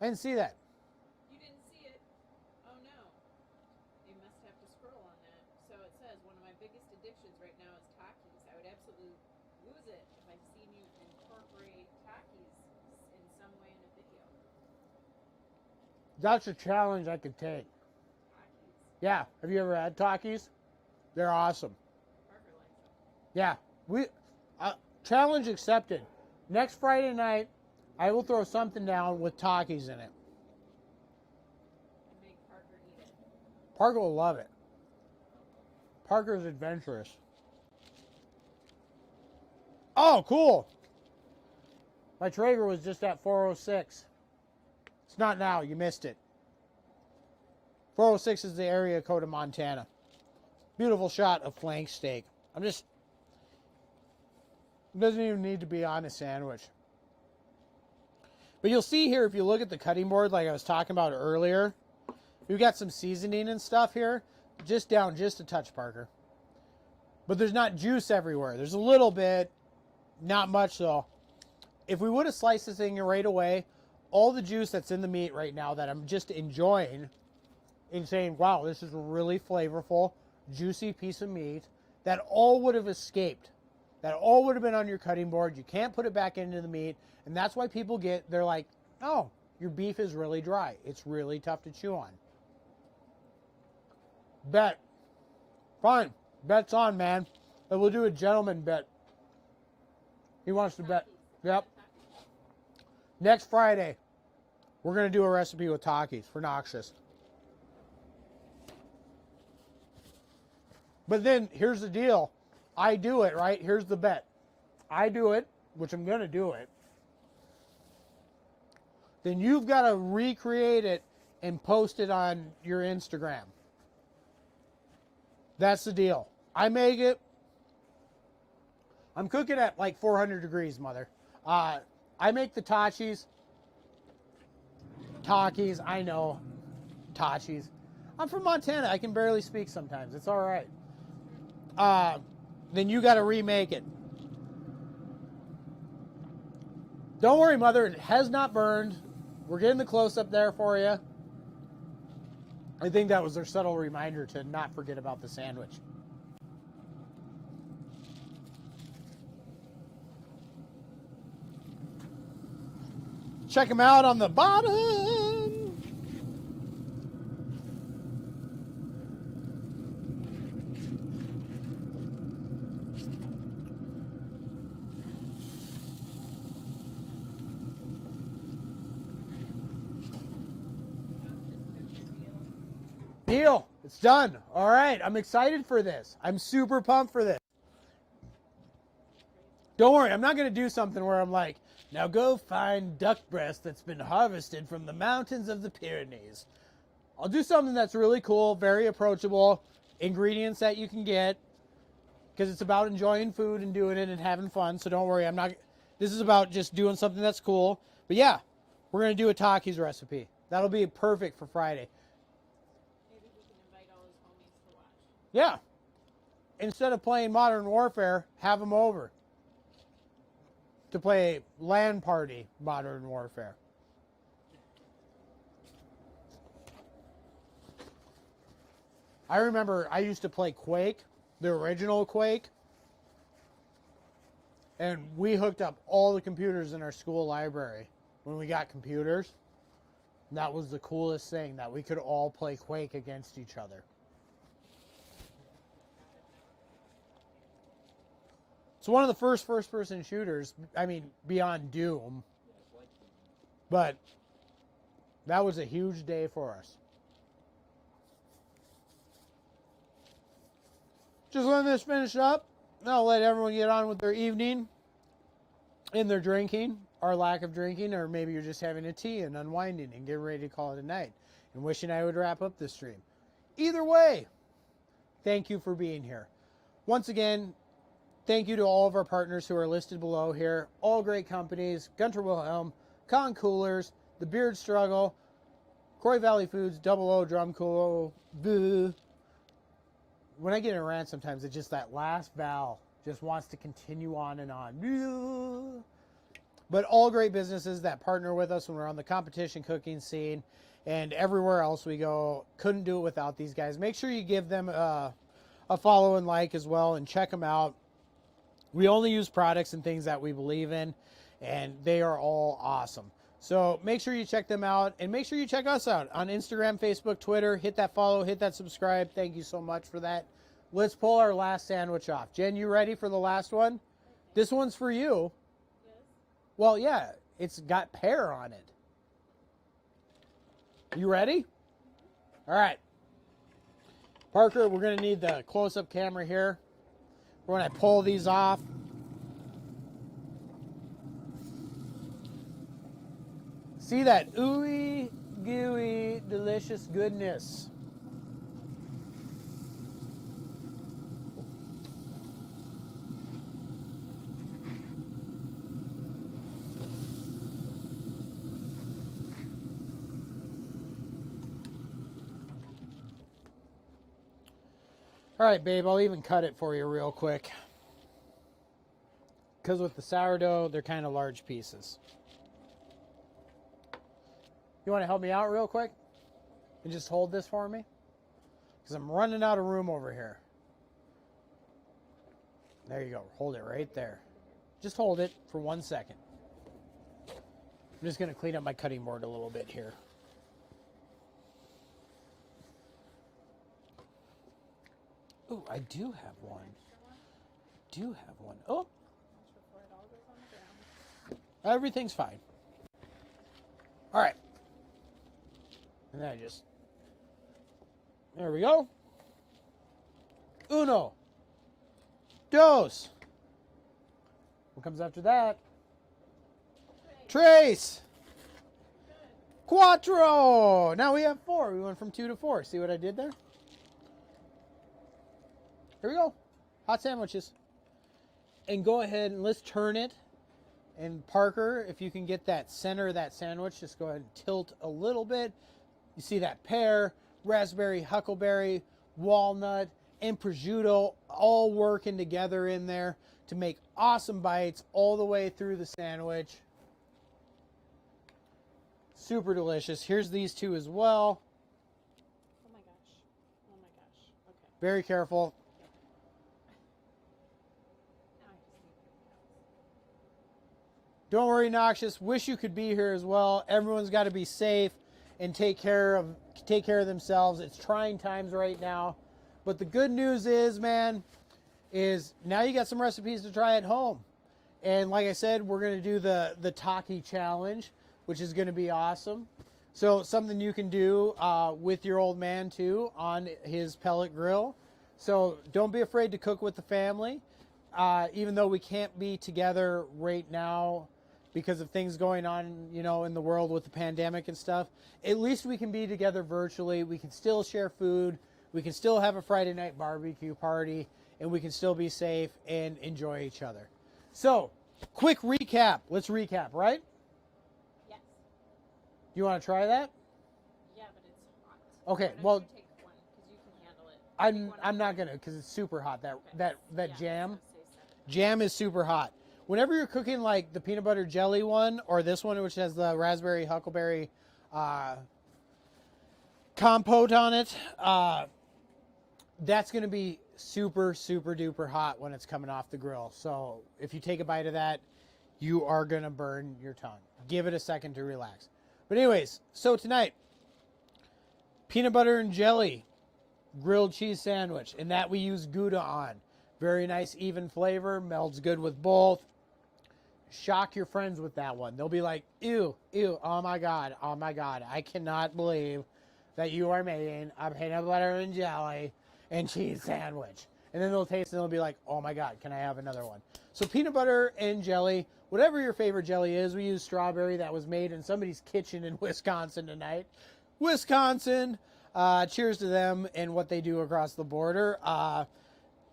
Speaker 1: I didn't see that.
Speaker 2: You didn't see it? Oh no. You must have to scroll on that. So it says, one of my biggest addictions right now is Takis. I would absolutely lose it if I've seen you incorporate Takis in some way in a video.
Speaker 1: That's a challenge I could take.
Speaker 2: Takis.
Speaker 1: Yeah. Have you ever had Takis? They're awesome.
Speaker 2: Parker likes them.
Speaker 1: Yeah. Challenge accepted. Next Friday night, I will throw something down with Takis in it.
Speaker 2: And make Parker eat it.
Speaker 1: Parker will love it. Parker's adventurous. Oh, cool. My Traeger was just at 406. It's not now. You missed it. 406 is the area code of Montana. Beautiful shot of flank steak. It doesn't even need to be on a sandwich. But you'll see here, if you look at the cutting board like I was talking about earlier, we've got some seasoning and stuff here. Just down just a touch, Parker. But there's not juice everywhere. There's a little bit, not much though. If we would have sliced this thing right away, all the juice that's in the meat right now that I'm just enjoying and saying, wow, this is a really flavorful, juicy piece of meat that all would have escaped. That all would have been on your cutting board. You can't put it back into the meat. And that's why people they're like, oh, your beef is really dry. It's really tough to chew on. Bet. Fine. Bet's on, man. But we'll do a gentleman bet. He wants to bet. Yep. Next Friday, we're going to do a recipe with Takis for Noxious. But then, here's the deal. I do it, right? Here's the bet. I do it, which I'm going to do it. Then you've got to recreate it and post it on your Instagram. That's the deal. I make it. I'm cooking at like 400 degrees, mother. I make the Takis, I know. Takis. I'm from Montana. I can barely speak sometimes. It's all right. Then you got to remake it. Don't worry, mother. It has not burned. We're getting the close-up there for you. I think that was their subtle reminder to not forget about the sandwich. Check them out on the bottom. Deal. It's done. All right. I'm excited for this. I'm super pumped for this. Don't worry. I'm not going to do something where I'm like, now go find duck breast that's been harvested from the mountains of the Pyrenees. I'll do something that's really cool, very approachable, ingredients that you can get, because it's about enjoying food and doing it and having fun. So don't worry. This is about just doing something that's cool. But yeah, we're going to do a Takis recipe. That'll be perfect for Friday. Yeah. Instead of playing Modern Warfare, have them over to play LAN party Modern Warfare. I remember I used to play Quake, the original Quake, and we hooked up all the computers in our school library when we got computers. And that was the coolest thing, that we could all play Quake against each other. It's one of the first-person shooters, beyond Doom. But that was a huge day for us. Just letting this finish up. I'll let everyone get on with their evening and their drinking, or lack of drinking, or maybe you're just having a tea and unwinding and getting ready to call it a night and wishing I would wrap up this stream. Either way, thank you for being here. Once again, thank you to all of our partners who are listed below here. All great companies: Gunter Wilhelm, Con Coolers, The Beard Struggle, Croy Valley Foods, Double O Drum Cool. Boo. When I get in a rant, sometimes it's just that last vowel just wants to continue on and on. Boo. But all great businesses that partner with us when we're on the competition cooking scene and everywhere else we go. Couldn't do it without these guys. Make sure you give them a follow and like as well, and check them out. We only use products and things that we believe in, and they are all awesome. So make sure you check them out, and make sure you check us out on Instagram, Facebook, Twitter. Hit that follow, hit that subscribe. Thank you so much for that. Let's pull our last sandwich off. Jen, you ready for the last one? This one's for you.
Speaker 2: Yes.
Speaker 1: Well, yeah, it's got pear on it. You ready? All right. Parker, we're going to need the close-up camera here. We're going to pull these off. See that ooey, gooey, delicious goodness. All right, babe, I'll even cut it for you real quick. Because with the sourdough, they're kind of large pieces. You want to help me out real quick? And just hold this for me? Because I'm running out of room over here. There you go. Hold it right there. Just hold it for 1 second. I'm just going to clean up my cutting board a little bit here. Ooh, I do have one. Oh,
Speaker 2: Before it all goes on the ground.
Speaker 1: everything's fine. All right. And then there we go. Uno. Dos. What comes after that? Tres. Cuatro. Now we have 4. We went from 2 to 4. See what I did there? Here we go. Hot sandwiches. And go ahead and let's turn it. And Parker, if you can get that center of that sandwich, just go ahead and tilt a little bit. You see that pear, raspberry, huckleberry, walnut, and prosciutto all working together in there to make awesome bites all the way through the sandwich. Super delicious. Here's these 2 as well.
Speaker 2: Oh my gosh. Okay.
Speaker 1: Very careful.
Speaker 2: Now I just need to
Speaker 1: Don't worry, Noxious. Wish you could be here as well. Everyone's got to be safe and take care of themselves. It's trying times right now. But the good news is, man, is now you got some recipes to try at home. And like I said, we're going to do the Taki challenge, which is going to be awesome. So something you can do with your old man too on his pellet grill. So don't be afraid to cook with the family. Even though we can't be together right now because of things going on, in the world with the pandemic and stuff, at least we can be together virtually. We can still share food. We can still have a Friday night barbecue party, and we can still be safe and enjoy each other. So, quick recap. Let's recap, right?
Speaker 2: Yes.
Speaker 1: You want to try that?
Speaker 2: Yeah, but it's hot.
Speaker 1: Okay,
Speaker 2: Why
Speaker 1: well,
Speaker 2: don't you take one because you can handle it.
Speaker 1: I'm not gonna because it's super hot. That
Speaker 2: Yeah,
Speaker 1: jam.
Speaker 2: I was gonna say so.
Speaker 1: Jam is super hot. Whenever you're cooking like the peanut butter jelly one or this one, which has the raspberry huckleberry compote on it, that's going to be super, super duper hot when it's coming off the grill. So if you take a bite of that, you are going to burn your tongue. Give it a second to relax. But anyways, so tonight, peanut butter and jelly grilled cheese sandwich, and that we use Gouda on. Very nice, even flavor, melds good with both. Shock your friends with that one. They'll be like, ew, oh my God, I cannot believe that you are making a peanut butter and jelly and cheese sandwich. And then they'll taste it and they'll be like, oh my God, can I have another one? So peanut butter and jelly, whatever your favorite jelly is, we use strawberry that was made in somebody's kitchen in Wisconsin tonight. Wisconsin, cheers to them and what they do across the border.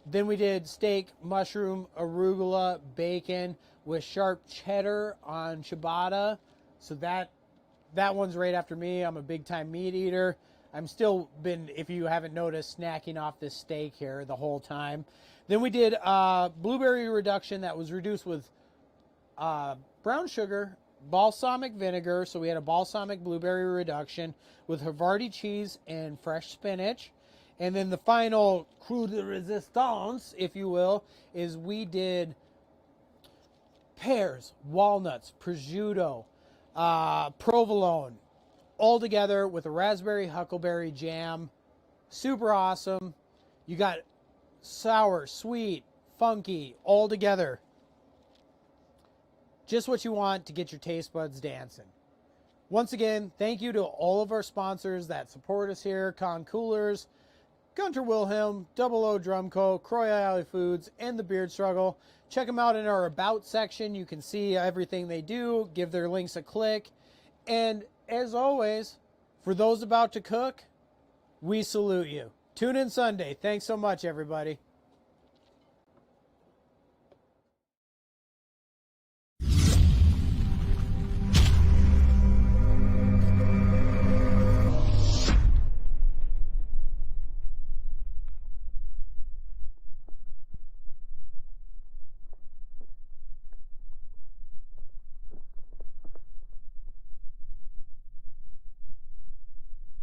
Speaker 1: Then we did steak, mushroom, arugula, bacon with sharp cheddar on ciabatta. So that one's right after me. I'm a big time meat eater. I'm still been, if you haven't noticed, snacking off this steak here the whole time. Then we did blueberry reduction that was reduced with brown sugar, balsamic vinegar. So we had a balsamic blueberry reduction with Havarti cheese and fresh spinach. And then the final coup de resistance, if you will, is we did pears, walnuts, prosciutto, provolone, all together with a raspberry huckleberry jam. Super awesome. You got sour, sweet, funky, all together. Just what you want to get your taste buds dancing. Once again, thank you to all of our sponsors that support us here. Con Coolers, Gunter Wilhelm, Double O Drumco, Croy Alley Foods, and The Beard Struggle. Check them out in our About section. You can see everything they do. Give their links a click. And as always, for those about to cook, we salute you. Tune in Sunday. Thanks so much, everybody.